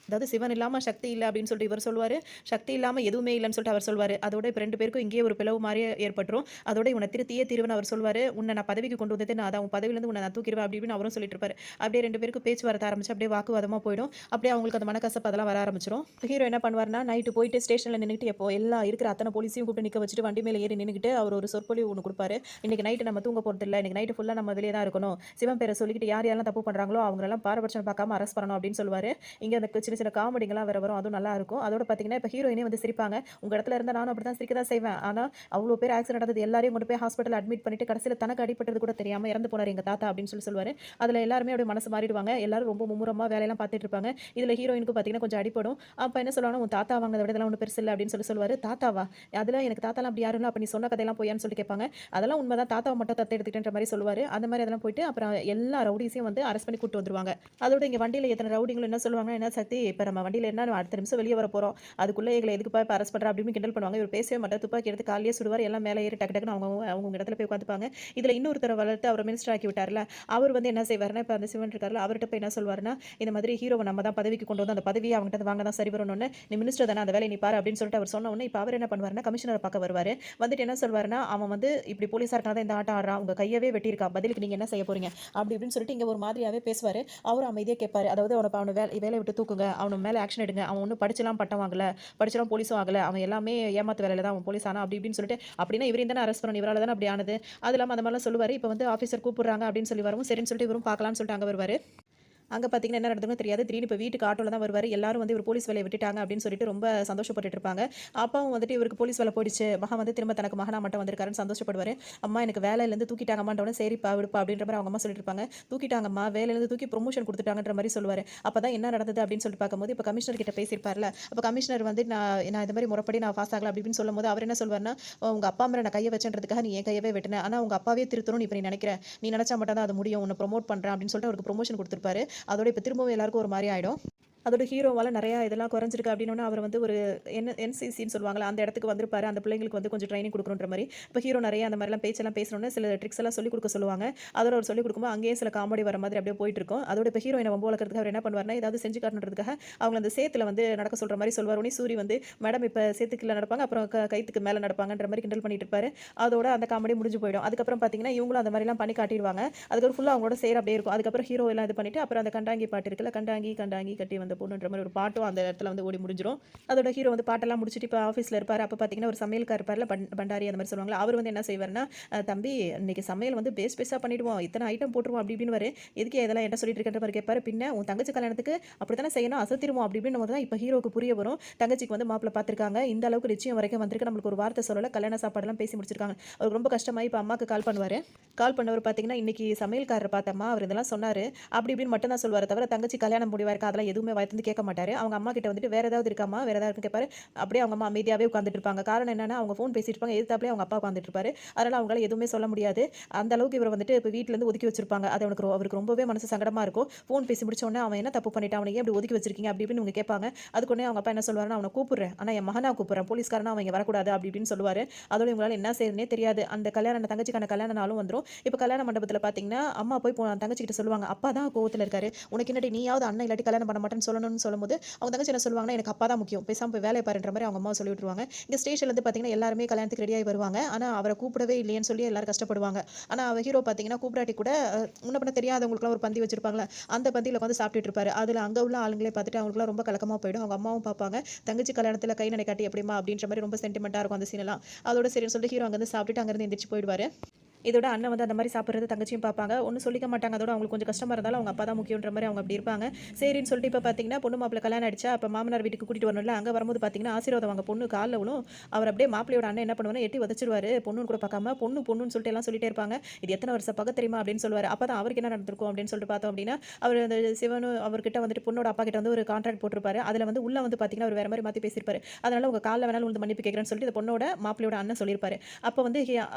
அதாவது சிவன் இல்லாம சக்தி இல்ல அப்படின்னு சொல்லிட்டு இவர் சொல்லுவாரு. சக்தி இல்லாம எதுவுமே இல்லன்னு சொல்லிட்டு அவர் சொல்வாரு. அதோட இப்ப 2 பேருக்கும் இங்கேயே ஒரு பிளவு மாரியே ஏற்பட்டுரும். அதோட இவன திருத்தியே தீருவேன்னு அவர் சொல்வாரு. உன்ன நான் பதவிக்கு கொண்டு வந்ததே நான் தான். உன் பதவியிலருந்து உன்ன நான் தூக்கிருவேன் அப்படி இப்படின்னு அவரும் சொல்லிட்டு இருப்பாரு. அப்படியே 2 பேருக்கும் பேச்சுவார்த்தை ஆரம்பிச்சு அப்படியே வாக்குவாதமா போயிடும். அப்படியே அவங்களுக்கு அந்த மனக்கசப்பு அதெல்லாம் வர ஆரம்பிச்சுரும். ஹீரோ என்ன பண்ணுவாருன்னா, நைட்டு போயிட்டு ஸ்டேஷன்ல நின்னுட்டு எப்போ எல்லா இருக்கிற அத்தன போலீஸையும் கூப்பிட்டு நிக்க வச்சுட்டு வண்டி மேல ஏறி நின்னுகிட்டு அவர் ஒரு சொற்பொழிவு ஒண்ணு குடுப்பாரு. இன்னைக்கு நைட்டு நம்ம தூங்க போறதில்ல. இன்னைக்கு நைட்டு ஃபுல்லா நம்ம வெளிய தான் இருக்கணும். சிவன் பேர சொல்லிக்கிட்டு யார் யாரெல்லாம் தப்பு பண்றாங்களோ அவங்களெல்லாம் பாரபட்சம் பார்க்காம அரெஸ்ட் பண்ணணும் அப்படின்னு சொல்லுவாரு. இங்க அந்த சின்ன சின்ன காமெடிங்கலாம் வேற வரும். அதுவும் நல்லாருக்கும். அதோட பார்த்தீங்கன்னா, இப்ப ஹீரோயினே வந்து சிரிப்பாங்க. உங்க இடத்துல இருந்தா நானும் அப்படிதான் சிரிக்க தான் செய்வேன். ஆனா, அவ்ளோ பேர் ஆக்சிடென்ட் நடந்தது. எல்லாரையும் கொண்டு போய் ஹாஸ்பிட்டல்ல அட்மிட் பண்ணிட்டு கடைசில தனக்கு அடிபட்டது கூட தெரியாம இறந்து போனாரு எங்க தாத்தா அப்படின்னு சொல்லுவாரு. அதுல எல்லாருமே அப்படியே மனசு மாறிடுவாங்க. எல்லாரும் ரொம்ப மும்முரமா வேலையெல்லாம் பார்த்துட்டு இருப்பாங்க. இதுல ஹீரோயினுக்கு பார்த்தீங்கன்னா, கொஞ்சம் அடிபடும். அப்ப என்ன சொல்லுவாங்கன்னா, "உன் தாத்தா வாங்கினத விட இதெல்லாம் ஒண்ணும் பெருசு இல்ல" அப்படின்னு சொல்லுவாரு. "தாத்தாவா? அதெல்லாம் எனக்கு தாத்தாலாம் அப்படி யாரும் இல்ல. அப்ப நீ சொன்ன கதையெல்லாம் பொய்யான்னு?" சொல்லிட்டு கேட்பாங்க. "அதெல்லாம் உண்மைதான். தாத்தாவ மட்டும் தத்து எடுத்துக்கிட்டேன்ற" மாரி சொல்லுவாரு. அந்த மாரி அதெல்லாம் போயிட்டு அப்புறம் எல்லா ரவுடீஸையும் வந்து அரெஸ்ட் பண்ணி கூட்டு வந்துருவாங்க. அதோட இங்க வண்டியில ஏத்துன ரவுடிங்களும் என்ன சொல்லுவாங்கன்னா, "என்ன சக்தி இப்ப நம்ம வண்டியில ஏறுனா அடுத்த நிமிஷம் வெளிய வரப்போறோம். அதுக்குள்ள எங்கள எதுக்குப்பா இப்ப அரெஸ்ட் பண்ற?" அப்படி இப்படின்னு கிண்டல் பண்ணுவாங்க. இவர் பேசவே மாட்டார். துப்பாக்கி எடுத்து கால்லயே சுடுவார். எல்லாம் மேல ஏறி டக்கு டக்குன்னு அவங்கவங்க இடத்துல போய் உட்காந்துப்பாங்க. இதுல இன்னொருத்தர வளர்த்து அவர மினிஸ்டர் ஆக்கி விட்டார்ல, அவர் வந்து என்ன செய்வாருன்னா, இப்ப அந்த சிவன் இருக்கார்ல, அவர்ட்ட போய் என்ன சொல்வாருன்னா, இந்த மாதிரி ஹீரோவ நம்ம தான் பதவிக்கு கொண்டு வந்து அந்த பதவிய அவன்கிட்ட இருந்து வாங்க தான் சரி வரும்னோனே, "நீ மினிஸ்டர் தானே அந்த வேலைய நீ பாரு" அப்படின்னு சொல்லிட்டு அவர் சொன்ன உடனே, இப்ப அவர் என்ன பண்ணுவாருன்னா, கமிஷனர பார்க்க வருவாரு. வந்துட்டு என்ன சொல்வாருன்னா, "அவன் வந்து இப்படி போலீஸா இருக்கனால தான் இந்த ஆட்டம் ஆடுறான். உங்க கையவே வெட்டியிருக்கான். பதிலுக்கு நீங்க என்ன செய்ய போறீங்க?" அப்படி இப்படின்னு சொல்லிட்டு இங்க ஒரு மாதிரியாவே பேசுவாரு. அவரும் அமைதியா கேட்பாரு. அதாவது அவன வேலைய விட்டு தூக்குங்க. அவன மேல ஆக்ஷன் எடுங்க. அவன் ஒண்ணும் படிச்சுலாம் பட்டம் வாங்கல. படிச்சுலாம் போலீஸும் ஆகல. அவன் எல்லாமே ஏமாத்து வேலையில தான் அவன் போலீஸ் ஆனான். அப்படி இப்படின்னு சொல்லிட்டு, அப்படின்னா இவரையும் தானே அரெஸ்ட் பண்ணணும். இவரால தானே அப்படி ஆனது. அது இல்லாம அந்த மாரிலாம் சொல்லுவாரு. இப்ப வந்து ஆஃபீசர் கூப்பிடுறாங்க அப்படின்னு சொல்லி வரவும், சரின்னு சொல்லிட்டு இவரும் பார்க்கலான்னு சொல்லிட்டு அங்க வருவாரு. அங்க பார்த்தீங்கன்னா, என்ன நடந்ததுன்னு தெரியாது. திடீர்னு இப்ப வீட்டுக்கு ஆட்டோல தான் வருவாரு. எல்லாரும் வந்து இவர் போலீஸ் வேலைய விட்டுட்டாங்க அப்படின்னு சொல்லிட்டு ரொம்ப சந்தோஷப்பட்டுட்டு இருப்பாங்க. அப்பாவும் வந்துட்டு இவருக்கு போலீஸ் வேலை போயிடுச்சு. மகன் வந்து திரும்ப தனக்கு மகனா மட்டும் வந்திருக்காருன்னு சந்தோஷப்படுவாரு. அம்மா எனக்கு வேலையிலேருந்து தூக்கிட்டாங்கம்மான்னோனே, சரிப்பா விடுப்பா அப்படின்ற மாரி அவங்க அம்மா சொல்லிட்டு இருப்பாங்க. தூக்கிட்டாங்கம்மா, வேலையிலேருந்து தூக்கி ப்ரொமோஷன் குடுத்துட்டாங்கன்ற மாரி சொல்லுவாரு. அப்பதான் என்ன நடந்தது அப்படின்னு சொல்லிட்டு பார்க்கும்போது, இப்ப கமிஷனர் கிட்ட பேசியிருப்பார்ல. அப்ப கமிஷனர் வந்து நான் இந்த மாரி முறைப்படி நான் பாஸ் ஆகல அப்படி இப்படின்னு சொல்லும்போது, அவர் என்ன சொல்வாருன்னா, "உங்க அப்பா மேல நான் கைய வச்சேன்றதுக்காக நீ என் கையவே வெட்டுன. ஆனா உங்க அப்பாவே திருத்தணும்னு இப்ப நீ நினைக்கிற. நீ நினைச்சா மட்டும் தான் அது முடியும். உன்ன ப்ரமோட் பண்றேன்" அப்படின்னு சொல்லிட்டு அவருக்கு ப்ரொமோஷன் குடுத்திருப்பாரு. அதோட இப்ப திரும்பவும் எல்லாருக்கும் ஒரு மாரி ஆயிடும். அதோட ஹீரோவால நெறையா இதெல்லாம் குறைஞ்சிருக்கு அப்டின்னோனே, அவர் வந்து ஒரு என்சிசின்னு சொல்லுவாங்கல்ல, அந்த இடத்துக்கு வந்திருப்பாரு. அந்த பிள்ளைங்களுக்கு வந்து கொஞ்சம் ட்ரெய்னிங் குடுக்கணுன்ற மாரி. இப்ப ஹீரோ நெறைய அந்த மாரிலாம் பேச்செல்லாம் பேசினோனே, சில ட்ரிக்ஸ் எல்லாம் சொல்லிக் குடுக்க சொல்லுவாங்க. அதோட அவர் சொல்லிக் குடுக்கும்போது, அங்கேயே சில காமெடி வர மாதிரி அப்டியே போயிட்டுருக்கும். அதோட இப்ப ஹீரோயின வம்பு வளர்க்கறதுக்கு அவர் என்ன பண்ணுவாருன்னா, ஏதாவது செஞ்சு காட்டணுன்றதுக்காக, அவங்கள அந்த சேத்துல வந்து நடக்க சொல்ற மாரி சொல்வாரு. உடனே சூரி வந்து, மேடம் இப்ப சேத்துக்கு கீழ நடப்பாங்க, அப்புறம் கயித்துக்கு மேல நடப்பாங்கன்ற மாரி கிண்டல் பண்ணிட்டு இருப்பாரு. அதோட அந்த காமெடி முடிஞ்சு போயிடும். அதுக்கப்புறம் பார்த்தீங்கன்னா, இவங்களும் அந்த மாரிலாம் பண்ணி காட்டிருவாங்க. அதுக்கப்புறம் ஃபுல்லா அவங்களோட சேர அப்டியே இருக்கும். அதுக்கப்புறம் ஹீரோ எல்லாம் இது பண்ணிட்டு, அப்புறம் அந்த கண்டாங்கி பாட்டு இருக்குல்ல, கண்டாங்கி கண்டாங்கி கட்டி வந்த பொண்ணுன்ற மாரி ஒரு பாட்டும் அந்த இடத்துல வந்து ஓடி முடிஞ்சிரும். அதோட ஹீரோ வந்து பாட்டெல்லாம் முடிச்சுட்டு இப்ப ஆஃபீஸ்ல இருப்பாரு. அப்ப பார்த்தீங்கன்னா, ஒரு சமையல்காரர் இருப்பார்ல பண்டாரி அந்த மாரி சொல்லுவாங்கல்ல. அவரு வந்து என்ன செய்வாருன்னா, தம்பி இன்னைக்கு சமையல் வந்து பேஸா பண்ணிடுவோம். இத்தன ஐட்டம் போட்டுருவோம்" அப்படி இப்படின்னுவாரு. "எதுக்கு இதெல்லாம் என்ட்ட சொல்லிட்டு இருக்கன்ற" மாரி கேட்பாரு. "பின்ன உன் தங்கச்சி கல்யாணத்துக்கு அப்படித்தானே செய்யணும், அசத்திருவோம்" அப்படி இப்படின்னும்போது தான் இப்ப ஹீரோவுக்கு புரிய வரும். தங்கச்சிக்கு வந்து மாப்பிள்ளை பார்த்துருக்காங்க. இந்த அளவுக்கு நிச்சயம் வரைக்கும் வந்திருக்கு. நம்மளுக்கு ஒரு வார்த்தை சொல்லல. கல்யாண சாப்பாடெல்லாம் பேசி முடிச்சிருக்காங்க. அவருக்கு ரொம்ப கஷ்டமாயி இப்ப அம்மாக்கு கால் பண்ணுவாரு. கால் பண்ணவர் பார்த்தீங்கன்னா, "இன்னைக்கு சமையல்காரர் பார்த்தேம்மா. அவர் இதெல்லாம் சொன்னாரு" அப்படி இப்படின்னு மட்டும் தான் சொல்லுவாரே தவிர, தங்கச்சி கல்யாணம் முடிவா இருக்கா அதெல்லாம் எதுவுமே வாய தொறந்து கேட்க மாட்டாரு. அவங்க அம்மா கிட்ட வந்துட்டு, "வேற ஏதாவது இருக்காம்மா? வேற ஏதாவது இருக்குன்னு" கேட்பாரு. அப்படியே அவங்க அம்மா அமைதியாவே உட்கார்ந்துட்டு இருப்பாங்க. காரணம் என்னன்னா, அவங்க ஃபோன் பேசிட்டு இருப்பாங்க. எதிர்த்தாப்புலயே அவங்க அப்பா உட்கார்ந்துட்டு இருப்பாரு. அதனால அவங்களால எதுவுமே சொல்ல முடியாது. அந்த அளவுக்கு இவர வந்துட்டு இப்ப வீட்லருந்து ஒதுக்கி வச்சிருப்பாங்க. அது அவருக்கு ரொம்பவே மனசு சங்கடமா இருக்கும். ஃபோன் பேசி முடிச்ச உடனே, "அவன் என்ன தப்பு பண்ணிட்டான்? அவன ஏன் இப்படி ஒதுக்கி வச்சிருக்கீங்க?" அப்படி இப்படின்னு இவங்க கேட்பாங்க. அதுக்கு உடனே அவங்க அப்பா என்ன சொல்லுவாருன்னா, "அவன கூப்பிடுறேன். ஆனா என் மகனா கூப்பிடுறேன். போலீஸ்காரனா அவன் இங்க வரக்கூடாது" அப்படி இப்படின்னு சொல்லுவாரு. அதோட இவங்களால என்ன செய்றதுன்னே தெரியாது. அந்த கல்யாணம் தங்கச்சிக்கான கல்யாண நாளும் வந்துரும். இப்ப கல்யாண மண்டபத்துல பார்த்தீங்கன்னா, அம்மா போய் தங்கச்சி கிட்ட சொல்லுவாங்க, "அப்பா தான் கோவத்துல இருக்காரு. உனக்கு என்னடி நீயாவது அண்ணன் இல்லாட்டி கல்யாணம் பண்ண மாட்டேன்னு சொல்லணும்னு" சொல்லும்போது, அவங்க தங்கச்சி என்ன சொல்லுவாங்கன்னா, "எனக்கு அப்பா தான் முக்கியம். பேசாம போய் வேலைய பாருன்ற" மாரி அவங்க அம்மாவ சொல்லி விட்டுருவாங்க. இங்க ஸ்டேஷன்லேருந்து பார்த்தீங்கன்னா, எல்லாருமே கல்யாணத்துக்கு ரெடியாகி வருவாங்க. ஆனா, அவர கூப்பிடவே இல்லையேன்னு சொல்லி எல்லாரும் கஷ்டப்படுவாங்க. ஆனா, ஹீரோ பார்த்தீங்கன்னா, கூப்பிடாட்டி கூட முன்ன பின்ன தெரியாதவங்களுக்குலாம் ஒரு பந்தி வச்சிருப்பாங்கல்ல, அந்த பந்தியில உட்காந்து சாப்பிட்டுட்டு இருப்பாரு. அதுல அங்க உள்ள ஆளுங்களே பார்த்துட்டு அவங்களுக்குலாம் ரொம்ப கலக்கமா போயிடும். அவங்க அம்மாவும் பார்ப்பாங்க. "தங்கச்சி கல்யாணத்துல கை நனைக்காட்டி எப்படிம்மா?" அப்படின்ற மாரி ரொம்ப சென்டிமென்ட்டா இருக்கும் அந்த சீனெல்லாம். அதோட சரின்னு சொல்லிட்டு ஹீரோ அங்கருந்து சாப்பிட்டுட்டு அங்கருந்து எந்திரிச்சு போயிடுவாரு. இதோட அண்ணன் வந்து அந்த மாரி சாப்பிடுறது தங்கச்சியும் பார்ப்பாங்க. ஒண்ணும் சொல்லிக்க மாட்டாங்க. அதோட அவங்களுக்கு கொஞ்சம் கஷ்டமா இருந்தாலும் அவங்க அப்பா தான் முக்கியம்ன்ற மாரி அவங்க அப்படி இருப்பாங்க. சரின்னு சொல்லிட்டு இப்ப பார்த்தீங்கன்னா, பொண்ணு மாப்பிள்ளை கல்யாணம் ஆயிடுச்சா, அப்ப மாமனார் வீட்டுக்கு கூட்டிட்டு வரணும்ல, அங்க வரும்போது பார்த்தீங்கன்னா, ஆசீர்வாதம் வாங்க பொண்ணு கால்ல விழும். அவர் அப்படியே மாப்பிள்ளையோட அண்ணன் என்ன பண்ணுவாருன்னா, எட்டி உதைச்சிருவாரு. பொண்ணுன்னு கூட பார்க்காம, பொண்ணுன்னு சொல்லிட்டு எல்லாம் சொல்லிட்டே இருப்பாங்க. "இது எத்தன வருஷ பகை தெரியுமா?" அப்படின்னு சொல்லுவாரு. அப்பதான் அவருக்கு என்ன நடந்திருக்கும் அப்படின்னு சொல்லிட்டு பார்த்தோம் அப்படின்னா, அவரு அந்த சிவனு அவர்கிட்ட வந்துட்டு பொண்ணோட அப்பா கிட்ட வந்து ஒரு கான்ட்ராக்ட் போட்டிருப்பாரு. அதுல வந்து உள்ள வந்து பார்த்தீங்கன்னா, அவரு வேற மாரி மாத்தி பேசியிருப்பாரு. அதனால உங்க கால்ல வேணாலும் விழுந்து மன்னிப்பு கேட்கிறேன்னு சொல்லிட்டு இந்த பொண்ணோட மாப்பிள்ளையோட அண்ணன் சொல்லியிருப்பாரு. அப்ப வந்து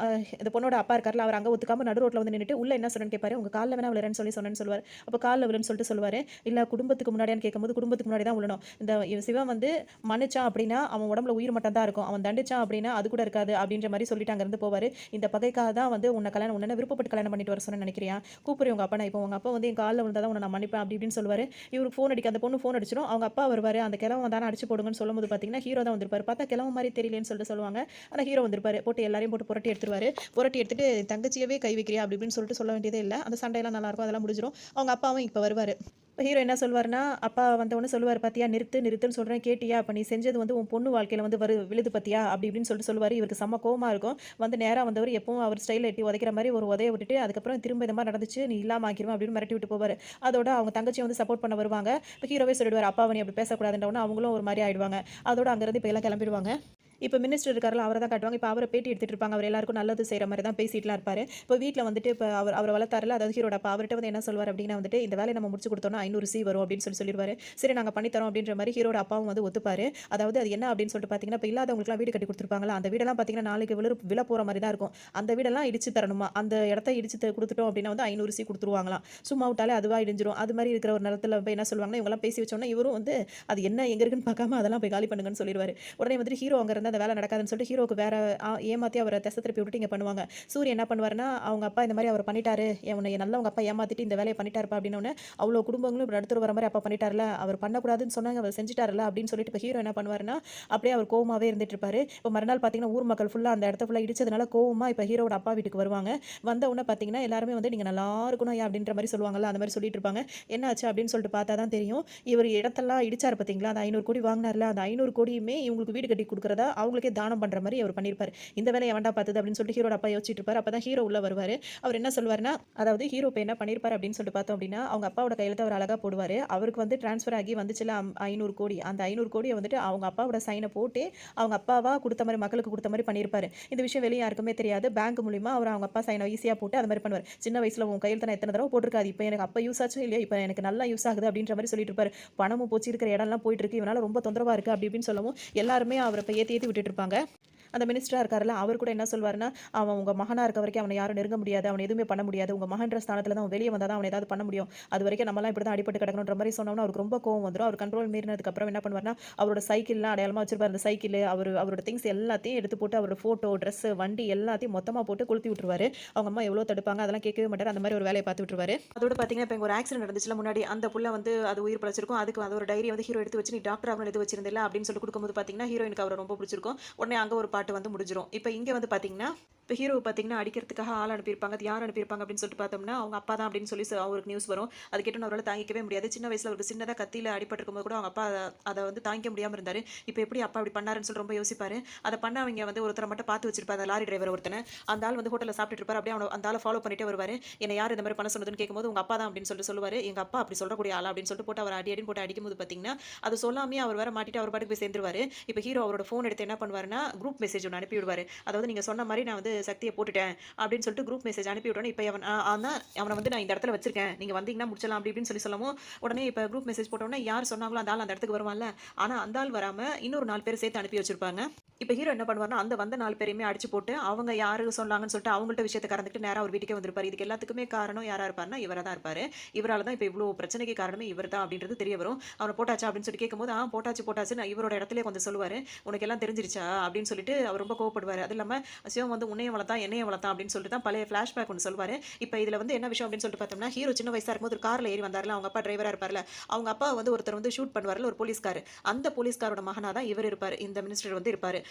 இந்த பொண்ணோட அப்பா இருக்கார்ல, அவர் அங்க ஒத்துக்காம நடு ரோட்ல வந்து நின்னுட்டு, உள்ள என்ன சொன்னேன்னு கேட்பாரு. "உங்க கால்ல வேணா விழுறேன்னு சொல்லி சொன்னேன்னு" சொல்லுவாரு. அப்ப கால்ல விழுன்னு சொல்லிட்டு சொல்லுவாரு. "இல்ல குடும்பத்துக்கு முன்னாடியான்னு" கேட்கும்போது, "குடும்பத்துக்கு முன்னாடி தான் விழணும். இந்த சிவன் வந்து மன்னிச்சான் அப்படின்னா, அவன் உடம்புல உயிர் மட்டும் தான் இருக்கும். அவன் தண்டிச்சான் அப்படின்னா, அது கூட இருக்காது." அப்படின்ற மாரி சொல்லிட்டு அங்கருந்து போவாரு. "இந்த பகைக்காக தான் வந்து உன்ன விருப்பப்பட்டு கல்யாணம் பண்ணிட்டு வர சொன்னேன்னு நினைக்கிறியா? கூப்பிடு உங்க அப்பா. நான் இப்போ உங்க அப்பா வந்து என் கால்ல விழுந்தா தான் உன்ன நான் மன்னிப்பேன்." அப்படி இப்படின்னு சொல்லுவாரு. இவருக்கு ஃபோன் அடிக்க அந்த பொண்ணு ஃபோன் அடிச்சிரும். அவங்க அப்பா வருவாரு. அந்த கிழவன் வந்தானா அடிச்சு போடுங்கன்னு சொல்லும்போது பார்த்தீங்கன்னா, ஹீரோ தான் வந்திருப்பாரு. பார்த்தா கிழவன் மாரி தெரியலேன்னு சொல்லிட்டு சொல்லுவாங்க. ஆனா ஹீரோ வந்திருப்பாரு. போட்டு எல்லாரையும் போட்டு புரட்டி எடுத்துருவாரு. புரட்டி எடுத்துட்டு, "தங்கச்சியவே கை வைக்கிறியா?" அப்படி இப்படின்னு சொல்லிட்டு சொல்ல வேண்டியதே இல்ல. அந்த சண்டையெல்லாம் நல்லாருக்கும். அதெல்லாம் முடிஞ்சிரும். அவங்க அப்பாவும் இப்ப வருவாரு. இப்ப ஹீரோ என்ன சொல்வாருன்னா, அப்பா வந்தவுடனே சொல்லுவாரு, "பாத்தியா நிறுத்துன்னு சொல்றேன் கேட்டியா? அப்ப நீ செஞ்சது வந்து உன் பொண்ணு வாழ்க்கையில வந்து விழுது பாத்தியா?" அப்படி இப்படின்னு சொல்லிட்டு சொல்லுவாரு. இவருக்கு செம்ம கோவமா இருக்கும். வந்து நேரா வந்தவரு எப்பவும் அவர் ஸ்டைல்ல எட்டி உதைக்கிற மாரி ஒரு உதைய விட்டுட்டு, அதுக்கப்புறம் திரும்ப இந்த மாரி நடந்துச்சு, நீ இல்லாம ஆக்கிருவேன் அப்படின்னு மிரட்டி விட்டு போவாரு. அதோட அவங்க தங்கச்சியும் வந்து சப்போர்ட் பண்ண வருவாங்க. இப்ப ஹீரோவே சொல்லிடுவாரு, "அப்பாவ நீ அப்படி பேசக்கூடாதுன்ற" உடனே அவங்களும் ஒரு மாரி ஆயிடுவாங்க. அதோட அங்கருந்து இப்ப எல்லாம் கிளம்பிடுவாங்க. இப்போ மினிஸ்டர் இருக்கார்ல, அவர தான் காட்டுவாங்க. இப்ப அவர பேட்டி எடுத்துட்டு இருப்பாங்க. அவர் எல்லாருக்கும் நல்லது செய்ற மாரி தான் பேசிட்டுலாம் இருப்பாரு. இப்போ வீட்ல வந்துட்டு இப்ப அவர வளர்த்தார்ல, அதாவது ஹீரோட அப்பா. அவர்ட்ட வந்து என்ன சொல்வாரு அப்டின்னா வந்துட்டு, "இந்த வேலைய நம்ம முடிச்சு குடுத்தோம்னா 500 வரும்" அப்டின்னு சொல்லிருவாரு. சரி நாங்க பண்ணி தரோம் அப்டின்ற மாரி ஹீரோட அப்பாவும் வந்து ஒத்துப்பாரு. அதாவது அது என்ன அப்டின்னு சொல்லிட்டு பார்த்தீங்கன்னா, இப்ப இல்லாதவங்களுக்குலாம் வீடு கட்டி குடுத்துருப்பாங்கல்ல, அந்த வீடெல்லாம் பார்த்தீங்கன்னா நாளைக்கு விழப்போற மாரி தான் இருக்கும். அந்த வீடெல்லாம் இடிச்சு தரணுமா. அந்த இடத்த இடிச்சு குடுத்துட்டோம் அப்டின்னா வந்து 500 குடுத்துருவாங்களாம். சும்மா விட்டாலே அதுவா இடிஞ்சிரும். அது மாரி இருக்கிற ஒரு நிலத்துல போய் என்ன சொல்லுவாங்கன்னா, இவங்கலாம் பேசி வச்சோனே இவரும் வந்து அது என்ன எங்க இருக்குன்னு பார்க்காம அதெல்லாம் போய் காலி பண்ணுங்கன்னு சொல்லிருவாரு. உடனே வந்துட்டு ஹீரோ அங்க இருந்தா அந்த வேலை நடக்காதுன்னு சொல்லிட்டு ஹீரோக்கு வேற ஏமாத்தி அவர திசை திருப்பி விட்டுட்டு இங்க பண்ணுவாங்க. சூரிய என்ன பண்ணுவாருன்னா, அவங்க அப்பா இந்த மாரி அவர பண்ணிட்டாரு. உன்னைய நல்லா உங்க அப்பா ஏமாத்திட்டு இந்த வேலைய பண்ணிட்டாருப்பா அப்டின்னோனே, அவ்ளோ குடும்பங்களும் இப்ப நடுத்தர வர மாரி அப்பா பண்ணிட்டார்ல, அவர் பண்ணக்கூடாதுன்னு சொன்னாங்க அவர் செஞ்சுட்டார்ல அப்டின்னு சொல்லிட்டு இப்ப ஹீரோ என்ன பண்ணுவாருன்னா, அப்படியே அவர் கோவமாவே இருந்துட்டு இருப்பாரு. இப்ப மறுநாள் பார்த்தீங்கன்னா, ஊர் மக்கள் ஃபுல்லா அந்த இடத்த ஃபுல்லா இடிச்சதுனால கோவமா இப்ப ஹீரோவோட அப்பா வீட்டுக்கு வருவாங்க. வந்த உடனே பார்த்தீங்கன்னா, எல்லாருமே வந்து நீங்க நல்லா இருக்கணும் ஐயா அப்டின்ற மாரி சொல்லுவாங்கல்ல, அந்த மாரி சொல்லிட்டு இருப்பாங்க. என்ன ஆச்சு அப்டின்னு சொல்லிட்டு பார்த்தா தான் தெரியும். இவர் இடத்தெல்லாம் இடிச்சாரு பார்த்தீங்களா, அந்த 500 வாங்குனார்ல, அந்த 500 இவங்களுக்கு வீடு கட்டி குடுக்குறதா அவங்களுக்கே தானம் பண்ற மாரி அவர் பண்ணியிருப்பாரு. இந்த வேலைய எவன்டா பார்த்தது அப்படின்னு சொல்லிட்டு ஹீரோட அப்பா யோசிச்சுட்டு இருப்பாரு. அப்பதான் ஹீரோ உள்ள வருவாரு. அவர் என்ன சொல்வாருன்னா, அதாவது ஹீரோ இப்ப என்ன பண்ணியிருப்பாரு அப்படின்னு சொல்லிட்டு பார்த்தோம் அப்படின்னா, அவங்க அப்பாவோட கையெழுத்த அவர் அழகா போடுவாரு. அவருக்கு வந்து ட்ரான்ஸ்ஃபர் ஆகி வந்துச்சுல்ல 500 அந்த 500 வந்துட்டு அவங்க அப்பாவோட சைன போட்டு, அவங்க அப்பாவா குடுத்த மாரி மக்களுக்கு குடுத்த மாரி பண்ணியிருப்பாரு. இந்த விஷயம் வெளிய யாருக்குமே தெரியாது. பேங்க் மூலியமா அவர் அவங்க அப்பா சைன ஈஸியா போட்டு அது மாரி பண்ணுவாரு. சின்ன வயசுல உன் கையெழுத்த நான் எத்தன தடவ போட்டுருக்காது. இப்ப எனக்கு அப்ப யூஸ் ஆச்சோ இல்லையோ, இப்ப எனக்கு நல்லா யூஸ் ஆகுது அப்படின்ற மாரி சொல்லிட்டு இருப்பாரு. பணமும் போச்சு, இருக்கிற இடம்லாம் போயிட்டு இருக்கு. இவனால ரொம்ப தொந்தரவா இருக்கு அப்படி இப்படின்னு சொல்லவும், எல்லாருமே அவர இப்ப ஏத்தி ஏத்தி விட்டுட்டு இருப்பாங்க. அந்த மினிஸ்டரா இருக்கார்ல, அவர் கூட என்ன சொல்வாருன்னா, "அவன் உங்க மகனா இருக்க வரைக்கும் அவன யாரும் நெருங்க முடியாது. அவன எதுவுமே பண்ண முடியாது. உங்க மகன்ற ஸ்தானத்துல தான் அவன் வெளிய வந்தா தான் அவன ஏதாவது பண்ண முடியும். அதுவரைக்கும் நம்மலாம் இப்படி தான் அடிபட்டு கிடக்கணுன்ற மாரி சொன்னோனே, அவருக்கு ரொம்ப கோவம் வந்துரும். அவர் கண்ட்ரோல் மீறினதுக்கு அப்புறம் என்ன பண்ணுவாருன்னா, அவரோட சைக்கிள்லாம் அடையாளமா வச்சிருப்பாரு. அந்த சைக்கிளு, அவரோட திங்ஸ் எல்லாத்தையும் எடுத்து போட்டு, அவரோட ஃபோட்டோ, ட்ரெஸ்ஸு, வண்டி எல்லாத்தையும் மொத்தமா போட்டு கொளுத்தி விட்டுருவாரு. அவங்க அம்மா எவ்வளோ தடுப்பாங்க, அதெல்லாம் கேட்கவே மாட்டாரு. அந்த மாரி ஒரு வேலைய பார்த்து விட்டுருவாரு. அதோட பார்த்தீங்கன்னா, இப்ப இங்க ஒரு ஆக்சிடென்ட் நடந்துச்சுல்ல முன்னாடி, அந்த புள்ள வந்து அது உயிர் பிழைச்சிருக்கும். அதுக்கு அது ஒரு டைரிய வந்து ஹீரோ எடுத்து வச்சு, "நீ டாக்டர் ஆகணும்னு எழுதி வச்சிருந்தல்ல" அப்படின்னு சொல்லிட்டு குடுக்கும்போது பார்த்தீங்கன்னா, ஹீரோயினுக்கு அவர ரொம்ப பிடிச்சிருக்கும். உடனே அங்க ஒரு பாட்டு வந்து முடிஞ்சிரும். இப்ப இங்க வந்து பார்த்தீங்கன்னா, இப்ப ஹீரோவ பார்த்தீங்கன்னா, அடிக்கிறதுக்காக ஆள் அனுப்பியிருப்பாங்க. அது யார் அனுப்பியிருப்பாங்க அப்படின்னு சொல்லிட்டு பார்த்தோம்னா, அவங்க அப்பா தான் அப்படின்னு சொல்லி அவருக்கு நியூஸ் வரும். அது கேட்டோனே அவரால தாங்கிக்கவே முடியாது. சின்ன வயசுல அவருக்கு சின்னதா கத்தியில அடிபட்டுருக்கும்போது கூட அவங்க அப்பா அத வந்து தாங்கிக்க முடியாம இருந்தாரு. இப்ப எப்படி அப்பா இப்படி பண்ணாருன்னு சொல்லி ரொம்ப யோசிப்பாரு. அத பண்ணவங்க வந்து ஒருத்தர மட்டும் பார்த்து வச்சிருப்பாரு. அந்த லாரி டிரைவர் ஒருத்தன. அந்த ஆள் வந்து ஹோட்டல்ல சாப்பிட்டுட்டு இருப்பாரு. அப்படியே அந்த ஆள ஃபாலோ பண்ணிட்டே வருவாரு. என்ன யார் இந்த மாரி பண்ண சொன்னதுன்னு கேட்கும்போது, உங்க அப்பா தான் அப்படின்னு சொல்லிட்டு சொல்லுவாரு. எங்க அப்பா அப்படி சொல்லக்கூடிய ஆளா அப்படின்னு சொல்லிட்டு போட்டு அவர அடி அடின்னு போட்டு அடிக்கும்போது பார்த்தீங்கன்னா, அது சொல்லாமயே அவர் வேற மாட்டிட்டு அவர் பாட்டுக்கு போய் சேர்ந்துருவாரு. இப்ப ஹீரோ அவரோட ஃபோன் எடுத்து என்ன பண்ணுவாருன்னா, குரூப் மெசேஜ் ஒண்ணு அனுப்பி விடுவாரு. அதாவது நீங்க சொன்ன மாரி நான் வந்து சக்திய போட்டுட்டேன் அப்படின்னு சொல்லிட்டு குரூப் மெசேஜ் அனுப்பி விட்டோனே, இப்ப அவன வந்து நான் இந்த இடத்துல வச்சிருக்கேன். நீங்க வந்தீங்கன்னா முடிச்சிடலாம் அப்படி இப்படின்னு சொல்லவும், உடனே இப்ப குரூப் மெசேஜ் போட்டோனே யார் சொன்னாங்களோ அந்த ஆள் அந்த இடத்துக்கு வருவான்ல. ஆனா அந்த ஆள் வராம இன்னொரு 4 பேர சேர்த்து அனுப்பி வச்சிருப்பாங்க. இப்ப ஹீரோ என்ன பண்ணுவாருன்னா, அந்த வந்த 4 பேரையுமே அடிச்சு போட்டு, அவங்க யாரு சொன்னாங்கன்னு சொல்லிட்டு அவங்கள்ட்ட விஷயத்த கறந்துக்கிட்டு நேரா அவர் வீட்டுக்கே வந்திருப்பாரு. இதுக்கு எல்லாத்துக்குமே காரணம் யாரா இருப்பாருன்னா, இவரா தான் இருப்பாரு. இவரால தான் இப்ப இவ்ளோ பிரச்சனைக்கு காரணமே இவர் தான் அப்படின்றது தெரிய வரும். அவன போட்டாச்சா அப்படின்னு சொல்லி கேட்கும்போது, போட்டாச்சுன்னு இவரோட இடத்திலேயே கொஞ்சம் சொல்லுவாரு. உனக்கு எல்லாம் தெரிஞ்சிருச்சா அப்படின்னு சொல்லிட்டு அவர் ரொம்ப கோவப்படுவாரு. அது இல்லாம சிவம் வந்து உன்னையும் வளர்த்தான், என்னையும் வளர்த்தான் அப்படின்னு சொல்லிட்டு தான் பழைய ஃபிளாஷ்பேக் ஒண்ணு சொல்லுவாரு. இப்ப இதுல வந்து என்ன விஷயம் அப்படின்னு சொல்லிட்டு பார்த்தோம்னா, ஹீரோ சின்ன வயசா இருக்கும்போது ஒரு கார்ல ஏறி வந்தார்ல, அவங்க அப்பா டிரைவரா இருப்பார்ல, அவங்க அப்பா வந்து ஒருத்தர் வந்து ஷூட் பண்ணுவார்ல ஒரு போலீஸ்காரு. அந்த போலீஸ்காரோட மகனா தான் இவர் இருப்பாரு. இந்த மினிஸ்டர் வந்து இருப்பாரு.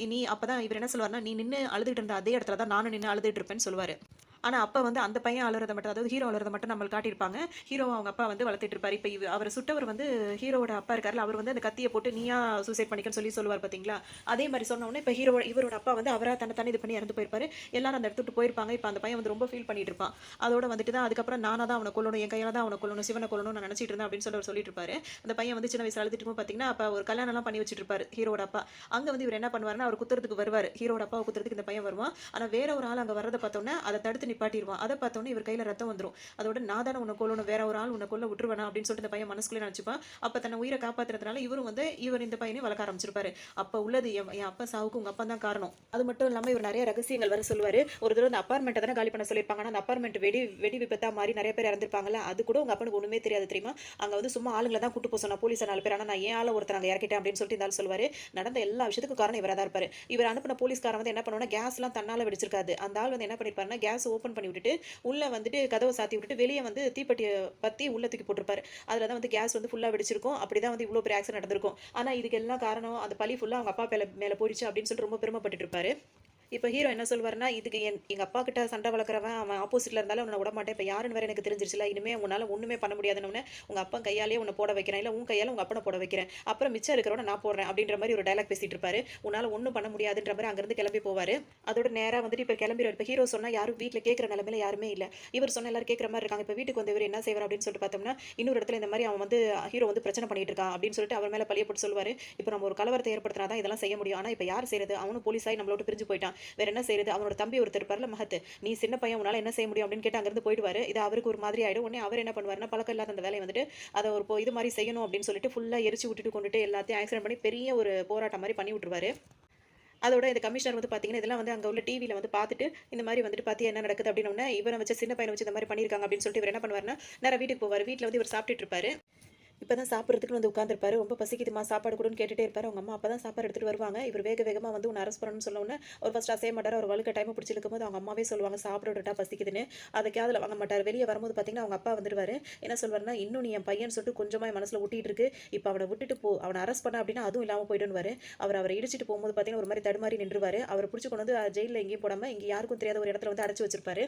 நீ அப்பதான் இவர் என்ன சொல்லுவாருன்னா, "நீ நின்னு அழுதுட்டு இருந்த அதே இடத்துல தான் நானும் நின்னு அழுதுட்டு இருப்பேன்னு" சொல்லுவாரு. ஆனா, அப்ப வந்து அந்த பையன் அழுறத மட்டும் அதாவது ஹீரோ அழுறத மட்டும் நம்மளுக்கு காட்டியிருப்பாங்க. ஹீரோவ அவங்க அப்பா வந்து வளர்த்துட்டு இருப்பாரு. இப்ப அவர சுட்டவர் வந்து ஹீரோவோட அப்பா இருக்கார்ல, அவர் வந்து அந்த கத்திய போட்டு நீயா சூசைட் பண்ணிக்கன்னு சொல்லி சொல்லுவார் பார்த்தீங்களா? அதே மாரி சொன்ன உடனே இப்ப இவரோட அப்பா வந்து அவரா தன்ன தானே இது பண்ணி இறந்து போயிருப்பாரு. எல்லாரும் அந்த இடத்த விட்டு போயிருப்பாங்க. இப்ப அந்த பையன் வந்து ரொம்ப ஃபீல் பண்ணிட்டு இருப்பான். அதோட வந்துட்டு தான் அதுக்கப்புறம் நானா தான் அவன கொல்லணும், என் கையால தான் அவன கொல்லணும், சிவன கொல்லணும்னு நான் நினைச்சிட்டு இருந்தேன் அப்படின்னு சொல்லி அவர் சொல்லிட்டு இருப்பாரு. அந்த பையன் வந்து சின்ன வயசுல அழுதுட்டு இருக்கும்போது பார்த்தீங்கன்னா, அப்ப ஒரு கல்யாணம்லாம் பண்ணி வச்சுட்டு இருப்பாரு ஹீரோவோட அப்பா. அங்க வந்து இவர் என்ன பண்ணுவாருன்னா, அவர் குத்துறதுக்கு வருவாரு. ஹீரோவோட அப்பாவ குத்துறதுக்கு இந்த பையன் வருவான். ஆனா வேற ஒரு ஆள் அங்க வர்றத பார்த்தோனே, அத தடுத்து நிப்பாட்டிருவான். அத பார்த்தோனே இவர் கையில ரத்தம் வந்துரும். அதோட நான் தானே உன்ன கொல்லணும், வேற ஒரு ஆள் உன்ன கொல்ல விட்டுருவேனா அப்படின்னு சொல்லிட்டு இந்த பையன் மனசுக்குள்ளே நினைச்சுப்பான். அப்ப தன்னை உயிரை காப்பாத்துறதுனால இவர் இந்த பையனையும் வளர்க்க ஆரம்பிச்சிருப்பாரு. அப்ப உள்ளது என் அப்பா சாவுக்கு உங்க அப்பா தான் காரணம். அது மட்டும் இல்லாம இவர் நிறைய ரகசியங்கள் வர சொல்லுவாரு. ஒரு தடவை அந்த அபார்ட்மெண்ட்டை தானே காலி பண்ண சொல்லியிருப்பாங்க. ஆனா அந்த அபார்ட்மெண்ட் வெடி விபத்தா மாறி நிறைய பேர் இறந்திருப்பாங்கல்ல. அது கூட உங்க அப்பனுக்கு ஒண்ணுமே தெரியாது தெரியுமா? அங்க வந்து சும்மா ஆளுங்களை தான் கூட்டு போக சொன்னா போலீஸ் 4 பேர். ஆனா நான் ஏன் ஆள ஒருத்தர் அங்க இறக்கிட்டேன் அப்படின்னு சொல்லிட்டு இந்த ஆள் சொல்லுவாரு. நடந்த எல்லா விஷயத்துக்கும் காரணம் இவரா தான் இருப்பாரு. இவர் அனுப்பின போலீஸ்காரன் வந்து என்ன பண்ணுவானா கேஸ்லாம் தன்னால வெடிச்சிருக்காது. அந்த ஆள் வந்து என்ன பண்ணிருப்பாருன்னா கேஸ் ஓபன் பண்ணி விட்டுட்டு உள்ள வந்துட்டு கதவை சாத்தி விட்டுட்டு வெளியே வந்து தீப்பெட்டிய பத்தி உள்ள தூக்கி போட்டிருப்பாரு. அதுல தான் வந்து கேஸ் வந்து ஃபுல்லா வெடிச்சிருக்கும். அப்படிதான் வந்து இவ்ளோ பெரிய ஆக்சிடென்ட் நடந்திருக்கும். ஆனா இதுக்கு எல்லாம் காரணம் அந்த பழி ஃபுல்லா அவங்க அப்பா மேல போயிடுச்சு அப்படின்னு சொல்லிட்டு ரொம்ப பெருமைப்பட்டுட்டு இருப்பாரு. இப்ப ஹீரோ என்ன சொல்வாருன்னா, இதுக்கு எங்க அப்பா கிட்ட சண்டை வளர்க்குறவன் அவன் ஆப்போசிட்ல இருந்தாலும் உன்ன விடமாட்டேன். இப்ப யாருன்னு வேற எனக்கு தெரிஞ்சிருச்சுல. இனிமே உன்னால ஒண்ணுமே பண்ண முடியாதுன்னோனே, உங்க அப்பன் கையாலேயே உன்ன போட வைக்கிறேன். இல்ல உன் கையால உங்க அப்பன போட வைக்கிறேன். அப்புறம் மிச்சம் இருக்கிறவன நான் போடுறேன். அப்படின்ற மாரி ஒரு டயலாக் பேசிட்டு இருப்பாரு. உன்னால ஒண்ணும் பண்ண முடியாதுன்ற மாரி அங்கிருந்து கிளம்பி போவாரு. அதோட நேரா வந்துட்டு இப்ப கிளம்பிருவாரு. இப்ப ஹீரோ சொன்னா யாரும் வீட்ல கேட்கிற நிலைமையில யாருமே இல்ல. இவர் சொன்னா எல்லாரும் கேட்கிற மாரி இருக்காங்க. இப்ப வீட்டுக்கு வந்தவரு என்ன செய்வார் அப்படின்னு சொல்லிட்டு பார்த்தோம்னா, இன்னொரு இடத்துல இந்த மாரி அவன் வந்து ஹீரோ வந்து பிரச்சனை பண்ணிட்டு இருக்கான் அப்படின்னு சொல்லிட்டு அவர் மேல பழிய போட்டு சொல்லுவாரு. இப்ப நம்ம ஒரு கலவரத்த ஏற்படுத்தினா தான் இதெல்லாம் செய்ய முடியும். ஆனா இப்ப யார் செய்றது? அவனும் போலீஸ் ஆயி நம்மள விட்டு பிரிஞ்சு போயிட்டான். வேற என்ன செய்றது? அவனோட தம்பி ஒருத்தர் இருப்பார்ல மஹத். "நீ சின்ன பையன் உன்னால என்ன செய்ய முடியும்?" அப்படின்னு கேட்டு அங்கிருந்து போயிடுவாரு. இது அவருக்கு ஒரு மாதிரி ஆயிடும். உடனே அவர் என்ன பண்ணுவாருன்னா, பழக்கம் இல்லாத அந்த வேலைய வந்துட்டு, அத ஒரு இது மாரி செய்யணும் அப்படின்னு சொல்லிட்டு ஃபுல்லா எரிச்சு விட்டுட்டு கொண்டுட்டு எல்லாத்தையும் ஆக்சிடென்ட் பண்ணி பெரிய ஒரு போராட்டம் மாரி பண்ணி விட்டுருவாரு. அதோட இந்த கமிஷனர் வந்து பார்த்தீங்கன்னா, இதெல்லாம் வந்து அங்க உள்ள டிவில வந்து பார்த்துட்டு, இந்த மாரி வந்துட்டு "பாத்தியா என்ன நடக்குது?" அப்படின்னோனே, இவன வச்சு சின்ன பையன வச்சு இந்த மாரி பண்ணியிருக்காங்க அப்படின்னு சொல்லிட்டு இவர் என்ன பண்ணுவாருன்னா, நேரா வீட்டுக்கு போவாரு. வீட்ல வந்து இவர் சாப்பிட்டுட்டு இருப்பாரு. இப்பதான் சாப்பிடுறதுக்குன்னு வந்து உட்கார்ந்திருப்பாரு. ரொம்ப பசிக்குதும்மா சாப்பாடு குடுன்னு கேட்டுட்டே இருப்பாரு. அவங்க அம்மா அப்பதான் சாப்பாடு எடுத்துட்டு வருவாங்க. இவர் வேக வேகமா வந்து உன்ன அரெஸ்ட் பண்ணணும்னு சொன்ன உடனே, அவர் ஃபர்ஸ்ட் அசைய மாட்டாரு. அவர் வலுக்கட்டாயமா பிடிச்சு இழுக்கும்போது அவங்க அம்மாவே சொல்லுவாங்க, "சாப்பிட விட்டுட்டா பசிக்குதுன்னு." அத காதுல வாங்க மாட்டாரு. வெளிய வரும்போது பார்த்தீங்கன்னா, அவங்க அப்பா வந்துருவாரு. என்ன சொல்வாருன்னா, "இன்னும் நீ என் பையன்னு சொல்லிட்டு கொஞ்சமா என் மனசுல ஒட்டிட்டு இருக்கு. இப்ப அவன விட்டுட்டு போ. அவன அரெஸ்ட் பண்ண அப்படின்னா அதுவும் இல்லாம போயிடும்னுவாரு." அவர இடிச்சிட்டு போம்போது பார்த்தீங்கன்னா, ஒரு மாரி தடுமாறி நின்றுவாரு. அவர புடிச்சு கொண்டு வந்து ஜெயில்ல எங்கேயும் போடாம, இங்க யாருக்கும் தெரியாத ஒரு இடத்துல வந்து அடைச்சு வச்சிருப்பாரு.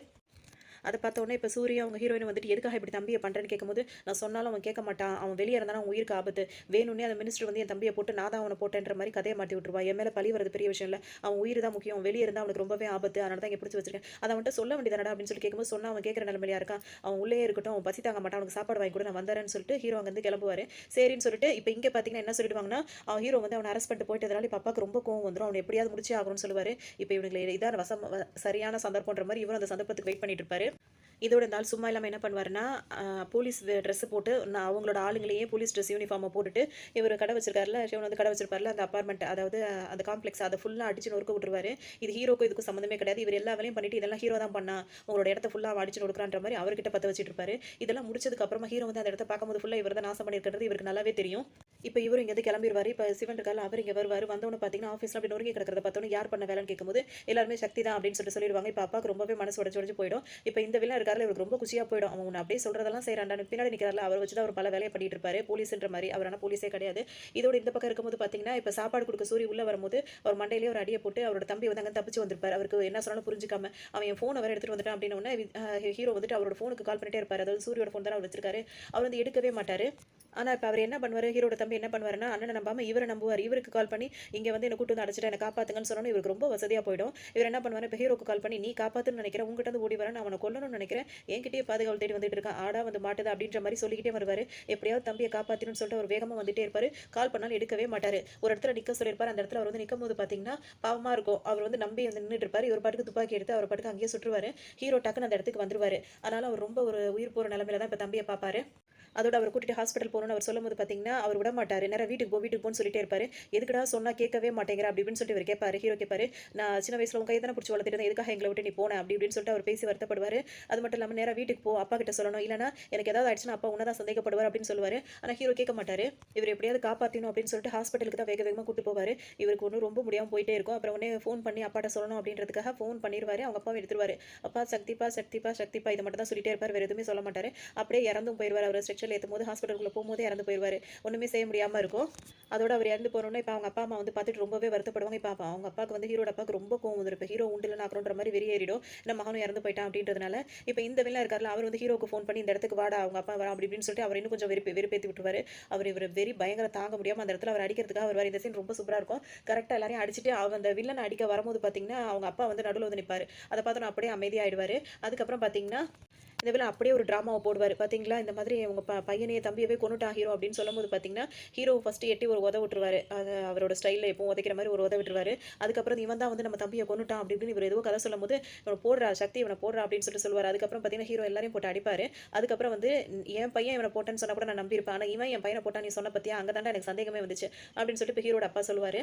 அத பார்த்த உடனே இப்ப சூர்யா அவங்க ஹீரோயின் வந்துட்டு எதுக்காக இப்படி தம்பிய பண்றேன்னு கேட்கும்போது, நான் சொன்னாலும் அவன் கேட்க மாட்டான். அவன் வெளிய இருந்தானா அவன் உயிருக்கு ஆபத்து. வேணும்னே அந்த மினிஸ்டர் வந்து என் தம்பிய போட்டு நான் தான் அவன போட்டேன்ற மாரி கதைய மாத்தி விட்டுருவா. என் மேல பழி வரது பெரிய விஷயம் இல்ல. அவன் உயிர் தான் முக்கியம். அவன் வெளிய இருந்தா அவனுக்கு ரொம்பவே ஆபத்து. அதனால தான் இங்க பிடிச்சு வச்சிருக்கேன். அத அவன்ட்ட சொல்ல வேண்டியதானடா அப்படின்னு சொல்லி கேட்கும்போது, சொன்னா அவன் கேட்கிற நிலைமையிலயா இருக்கான். அவன் உள்ளேயே இருக்கட்டும். அவன் பசி தாங்க மாட்டான். அவனுக்கு சாப்பாடு வாங்கி குடு நான் வந்துர்றேன்னு சொல்லிட்டு ஹீரோ அங்கருந்து கிளம்புவாரு. சரின்னு சொல்லிட்டு இப்ப இங்க பார்த்தீங்கன்னா என்ன சொல்லிடுவாங்கன்னா, அவன் ஹீரோ வந்து அவன அரெஸ்ட் பண்ணிட்டு போயிட்டதுனால இப்ப அப்பாக்கு ரொம்ப கோவம் வந்துரும். அவன எப்படியாவது முடிச்சே ஆகணும்னு சொல்லுவாரு. இப்ப இவனுக்கு இதான் சரியான சந்தர்ப்பம்ன்ற மாரி இவரும் அந்த சந்தர்ப்பத்துக்கு வெயிட் பண்ணிட்டு இருப்பாரு. இதோட இந்த ஆள் சும்மா இல்லாம என்ன பண்ணுவாருன்னா, போலீஸ் ட்ரெஸ் போட்டு அவங்களோட ஆளுங்களையே போலீஸ் ட்ரெஸ் யூனிஃபார்ம போட்டுட்டு, இவரு கடை வச்சிருக்காருல்ல, சிவன் வந்து கடை வச்சிருப்பார்ல, அந்த அபார்ட்மெண்ட் அதாவது அந்த காம்ப்ளெக்ஸ் அத ஃபுல்லா அடிச்சு நொறுக்க விட்டுருவாரு. இது ஹீரோக்கும் இதுக்கும் சம்மந்தமே கிடையாது. இவரு எல்லா வேலையும் பண்ணிட்டு, இதெல்லாம் ஹீரோ தான் பண்ணான். உங்களோட இடத்த ஃபுல்லா அவன் அடிச்சு நொறுக்குறான்ற மாரி அவர்கிட்ட பத்த வச்சுட்டு இருப்பாரு. இதெல்லாம் முடிச்சதுக்கு அப்புறமா ஹீரோ வந்து அந்த இடத்த பார்க்கும்போது ஃபுல்லா இவர் தான் நாசம் பண்ணியிருக்கிறது இவருக்கு நல்லாவே தெரியும். இப்ப இவரும் இங்கேருந்து கிளம்பிருவாரு. இப்ப சிவன் இருக்கார்ல, அவர் இங்க வருவாரு. வந்தோனே பார்த்தீங்கன்னா, ஆஃபீஸ்ல அப்படி நொறுங்கி கிடக்கிறத பார்த்தோனே, யார் பண்ண வேலைன்னு கேட்கும்போது, எல்லாருமே சக்தி தான் அப்படின்னு சொல்லிருவாங்க. இப்ப அப்பாவுக்கு ரொம்பவே மனசு உடைஞ்சு உடைஞ்சு போயிடும். இப்ப இந்த வில்லன் இருக்கார்ல, இவருக்கு ரொம்ப குஷியா போயிடும். அவன் உன்ன அப்படியே சொல்றதெல்லாம் செய்றான்டான்னு பின்னாடி நிக்கிறார்ல, அவர வச்சு தான் அவர் பல வேலைய பண்ணிட்டு இருப்பாரு. போலீஸ்ன்ற மாரி. அவர் ஆனா போலீஸே கிடையாது. இதோட இந்த பக்கம் இருக்கும்போது பார்த்தீங்கன்னா, இப்ப சாப்பாடு குடுக்க சூரி உள்ள வரும்போது, அவர் மண்டையிலேயே ஒரு அடிய போட்டு, அவரோட தம்பி வந்து அங்க தப்பிச்சு வந்திருப்பாரு. அவருக்கு என்ன சொன்னாலும் புரிஞ்சுக்காம, அவன் என் ஃபோன வேற எடுத்துட்டு வந்துட்டான் அப்படின்ன உடனே, ஹீரோ வந்துட்டு அவரோட ஃபோனுக்கு கால் பண்ணிட்டே இருப்பாரு. அதாவது சூரியோட ஃபோன் தானே அவர் வச்சிருக்காரு. அவர் வந்து எடுக்கவே மாட்டாரு. ஆனா, இப்ப அவரு என்ன பண்ணுவாரு, ஹீரோட தம்பி என்ன பண்ணுவாருன்னா, அண்ணன நம்பாம இவர நம்புவாரு. இவருக்கு கால் பண்ணி, "இங்க வந்து என்ன கூட்டு வந்து அடைச்சுட்டா, என்ன காப்பாத்துங்கன்னு" சொன்னோனே, இவருக்கு ரொம்ப வசதியா போயிடும். இவரு என்ன பண்ணுவாரு, இப்ப ஹீரோக்கு கால் பண்ணி, "நீ காப்பாத்துன்னு நெனைக்கிறேன். உன்கிட்ட இருந்து ஓடி வரேன். நான் அவன கொல்லணும்னு நெனைக்கிறேன். என்கிட்டயே பாதுகாவல் தேடி வந்துட்டு இருக்கான். ஆடா வந்து மாட்டுது" அப்படின்ற மாரி சொல்லிக்கிட்டே வருவாரு. எப்படியாவது தம்பிய காப்பாத்தணும்னு சொல்லிட்டு அவர் வேகமா வந்துட்டே இருப்பாரு. கால் பண்ணாலும் எடுக்கவே மாட்டாரு. ஒரு இடத்துல நிக்க சொல்லியிருப்பாரு. அந்த இடத்துல அவர் வந்து நிக்கும்போது பாத்தீங்கன்னா, பாவமா இருக்கும். அவர் வந்து நம்பி வந்து நின்னுட்டு இருப்பாரு. இவர் பாட்டுக்கு துப்பாக்கி எடுத்து அவர் பாட்டுக்கு அங்கேயே சுட்டுருவாரு. ஹீரோ டக்குனு அந்த இடத்துக்கு வந்துருவாரு. அதனால அவர் ரொம்ப ஒரு உயிர் போற நிலைமையில தான் இப்ப தம்பிய பாப்பாரு. அதோட அவர கூட்டிட்டு ஹாஸ்பிட்டல் போணும்னு அவர் சொல்லும்போது பார்த்தீங்கன்னா, அவர் விடமாட்டாரு. நேரா வீட்டுக்கு போன்னு சொல்லிட்டே இருப்பாரு. எதுக்குடா சொன்னா கேட்கவே மாட்டேங்கிற அப்படி இப்படின்னு சொல்லிட்டு இவரு கேட்பாரு. ஹீரோ கேட்பாரு. நான் சின்ன வயசுல உன் கைய தானே புடிச்சு வளர்த்துட்டு இருந்தேன். எதுக்காக எங்கள விட்டு நீ போன? அப்படி இப்படின்னு சொல்லிட்டு அவர் பேசி வருத்தப்படுவாரு. அது மட்டும் இல்லாம நேரா வீட்டுக்கு போ. அப்பா கிட்ட சொல்லணும். இல்லன்னா எனக்கு ஏதாவது ஆயிடுச்சுன்னா அப்பா உன்ன தான் சந்தேகப்படுவார் அப்படின்னு சொல்லுவாரு. ஆனா ஹீரோ கேட்க மாட்டாரு. இவர் எப்படியாவது காப்பாத்தணும் அப்படின்னு சொல்லிட்டு ஹாஸ்பிட்டலுக்கு தான் வேக வேகமா கூட்டிட்டு போவாரு. இவருக்கு ஒண்ணும் ரொம்ப முடியாம போயிட்டே இருக்கும். அப்புறம் உடனே ஃபோன் பண்ணி அப்பாட்ட சொல்லணும் அப்படின்றதுக்காக ஃபோன் பண்ணிருவாரு. அவங்க அப்பாவும் எடுத்துருவாரு. அப்பா சக்திப்பா, சக்திப்பா, சக்திப்பா இத மட்டும் தான் சொல்லிட்டே இருப்பாரு. வேற எதுவுமே சொல்ல மாட்டாரு. அப்படியே இறந்தும் போயிருவாரு. அவர ஸ்ட்ரெச்சர்ல ஏத்தும்போது ஹாஸ்பிட்டலுக்குள்ள போம்போதே இறந்து போயிருவாரு. ஒண்ணுமே செய்ய முடியாம இருக்கும். அதோட அவர் இறந்து போனோனே, இப்ப அவங்க அப்பா, அம்மா வந்து பார்த்துட்டு ரொம்பவே வருத்தப்படுவாங்க. இப்ப அவங்க அப்பாவுக்கு வந்து ஹீரோட அப்பாவுக்கு ரொம்ப கோவம் வந்துரும். இப்ப ஹீரோ உண்டில்லன்னு ஆக்கணுன்ற மாரி வெறியேறிடும். ஏன்னா மகனும் இறந்து போயிட்டான் அப்படின்றதுனால. இப்ப இந்த வில்லன் இருக்கார்ல, அவர் வந்து ஹீரோக்கு ஃபோன் பண்ணி இந்த இடத்துக்கு வாடா, அவங்க அப்பா வரான் அப்படி இப்படின்னு சொல்லிட்டு அவர இன்னும் கொஞ்சம் வெறுப்பேத்தி விட்டுருவாரு. இவரு வெறி பயங்கர தாங்க முடியாம அந்த இடத்துல அவர அடிக்கிறதுக்காக வருவாரு. இந்த சீன் ரொம்ப சூப்பரா இருக்கும். கரெக்ட்டா எல்லாரையும் அடிச்சுட்டு அந்த வில்லன அடிக்க வரும்போது பார்த்தீங்கன்னா, அவங்க அப்பா வந்து நடுவுல வந்து நிப்பாரு. அத பார்த்தோனே அப்படியே அமைதியாயிடுவாரு. அதுக்கப்புறம் பார்த்தீங்கன்னா இந்த வேள அப்படியே ஒரு ட்ராமாவ போடுவாரு. பார்த்தீங்களா, இந்த மாதிரி உங்க பையனையே தம்பியவே கொன்னுட்டான் ஹீரோ அப்படின்னு சொல்லும்போது பார்த்தீங்கன்னா, ஹீரோ ஃபர்ஸ்ட்டு எட்டி ஒரு உத விட்டுருவாரு. அவரோட ஸ்டைல்ல எப்பவும் உதைக்கிற மாரி ஒரு உத விட்டுருவாரு. அதுக்கப்புறம் இவன் தான் வந்து நம்ம தம்பிய கொன்னுட்டான் அப்படி இப்படின்னு இவரு ஏதோ கதை சொல்லும்போது, "இவன போடுறா சக்தி இவன போடுறா" அப்படின்னு சொல்லுவாரு. அதுக்கப்புறம் பார்த்தீங்கன்னா, ஹீரோ எல்லாரையும் போட்டு அடிப்பாரு. அதுக்கப்புறம் வந்து என் பையன் இவன போட்டான்னு சொன்னா கூட நான் நம்பியிருப்பேன். ஆனா இவன் என் பையன போட்டான்னு நீ சொன்ன பார்த்தியா, அங்க தான்டா எனக்கு சந்தேகமே வந்துச்சு அப்படின்னு சொல்லிட்டு இப்ப ஹீரோட அப்பா சொல்லுவாரு.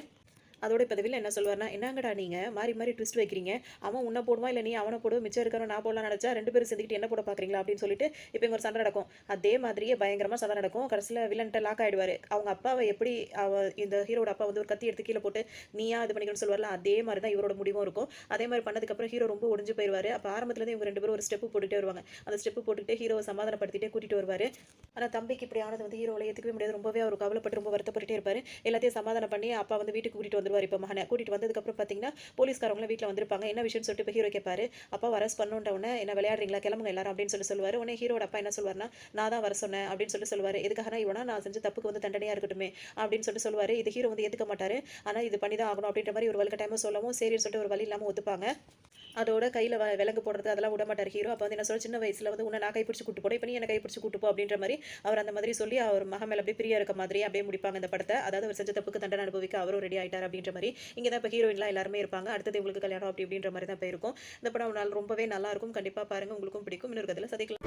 அதோட இப்ப இந்த வில்லன் என்ன சொல்லுவாருன்னா, "என்னங்கடா நீங்க மாறி மாறி ட்விஸ்ட் வைக்கிறீங்க. அவன் உன்ன போடுவான், இல்ல நீ அவன போடுவ. மிச்சம் இருக்கிறவன் நான் போடலாம்னு நெனச்சா 2 பேரும் சேர்ந்துக்கிட்டு என்ன போட பார்க்குறீங்களா?" அப்படின்னு சொல்லிட்டு இப்ப இங்க ஒரு சண்டை நடக்கும். அதே மாதிரியே பயங்கரமா சண்டை நடக்கும். கடைசில வில்லன்ட்ட லாக் ஆயிடுவாரு. அவங்க அப்பாவ எப்படி இந்த ஹீரோட அப்பா வந்து ஒரு கத்தி எடுத்து கீழ போட்டு, "நீயா இது பண்ணிக்கணும்னு" சொல்லுவார்ல, அதே மாரி தான் இவரோட முடிவும் இருக்கும். அதே மாரி பண்ணதுக்கப்புறம் ஹீரோ ரொம்ப ஒடிஞ்சு போயிருவாரு. அப்ப ஆரம்பத்துல இருந்து இவங்க 2 பேரும் ஒரு ஸ்டெப் போட்டுட்டே வருவாங்க. அந்த ஸ்டெப் போட்டுக்கிட்டே ஹீரோவ சமாதானப்படுத்திட்டே கூட்டிட்டு வருவாரு. ஆனா தம்பிக்கு இப்படி ஆனது வந்து ஹீரோவால ஏத்துக்கவே முடியாது. ரொம்பவே அவரு கவலைப்பட்டு ரொம்ப வருத்தப்பட்டுட்டே இருப்பாரு. எல்லாத்தையும் சமாதானம் பண்ணி அப்பா வந்து வீட்டுக்கு கூட்டிட்டு வந்துருவார் இப்போ மகனை கூட்டிகிட்டு வந்ததுக்கப்புறம் பார்த்தீங்கன்னா போலீஸ்காரவங்களாம் வீட்டில் வந்திருப்பாங்க. என்ன விஷயம்னு சொல்லிட்டு இப்போ ஹீரோ கேட்பாரு. அப்பா அரெஸ்ட் பண்ணுன்ற உடனே என்ன விளையாடுறீங்களா கிளம்புங்க எல்லாரும் அப்படின்னு சொல்லுவார். உடனே ஹீரோட அப்பா என்ன சொல்லுவார்னா நான் தான் வர சொன்னேன் அப்படின்னு சொல்லுவார். எதுக்காகனா இவனா நான் செஞ்ச தப்புக்கு வந்து தண்டனையாக இருக்கட்டுமே அப்படின்னு சொல்லுவார். இது ஹீரோ வந்து ஏற்றுக்க மாட்டார். ஆனால் இது பண்ணி தான் ஆகணும் அப்படின்ற மாதிரி ஒரு வலுக்கட்டாயமாக சொல்லவும் சரின்னு சொல்லிட்டு ஒரு வழி இல்லாமல் ஒத்துப்பாங்க. அதோட கையில் விலங்கு போடுறது அதெல்லாம் விட மாட்டார் ஹீரோ. அப்போ வந்து என்ன சொல்ல சின்ன வயசில் வந்து உன்னை நான் கைப்பிடிச்சு கூட்டு போட இப்போ நீ என்னை கைப்பிடிச்சு கூட்டு போ அப்படின்ற மாதிரி அவர் அந்த மாதிரி சொல்லி அவர் மகன் மேலே அப்படியே பிரியா இருக்க மாதிரி அப்படியே முடிப்பாங்க இந்த படத்தை. அதாவது அவர் செஞ்ச தப்புக்கு தண்டனை அனுபவிக்க அவரும் ரெடி ஆயிட்டார் அப்படின்ற மாதிரி. இங்கே தான் இப்போ ஹீரோயின்லாம் எல்லாருமே இருப்பாங்க. அடுத்தது உங்களுக்கு கல்யாணம் அப்படின்ற மாதிரி தான் போயிருக்கும். இந்த படம் ரொம்பவே நல்லா இருக்கும். கண்டிப்பாக பாருங்க, உங்களுக்கும் பிடிக்கும். இன்னொரு கதையில் சந்திக்கலாம்.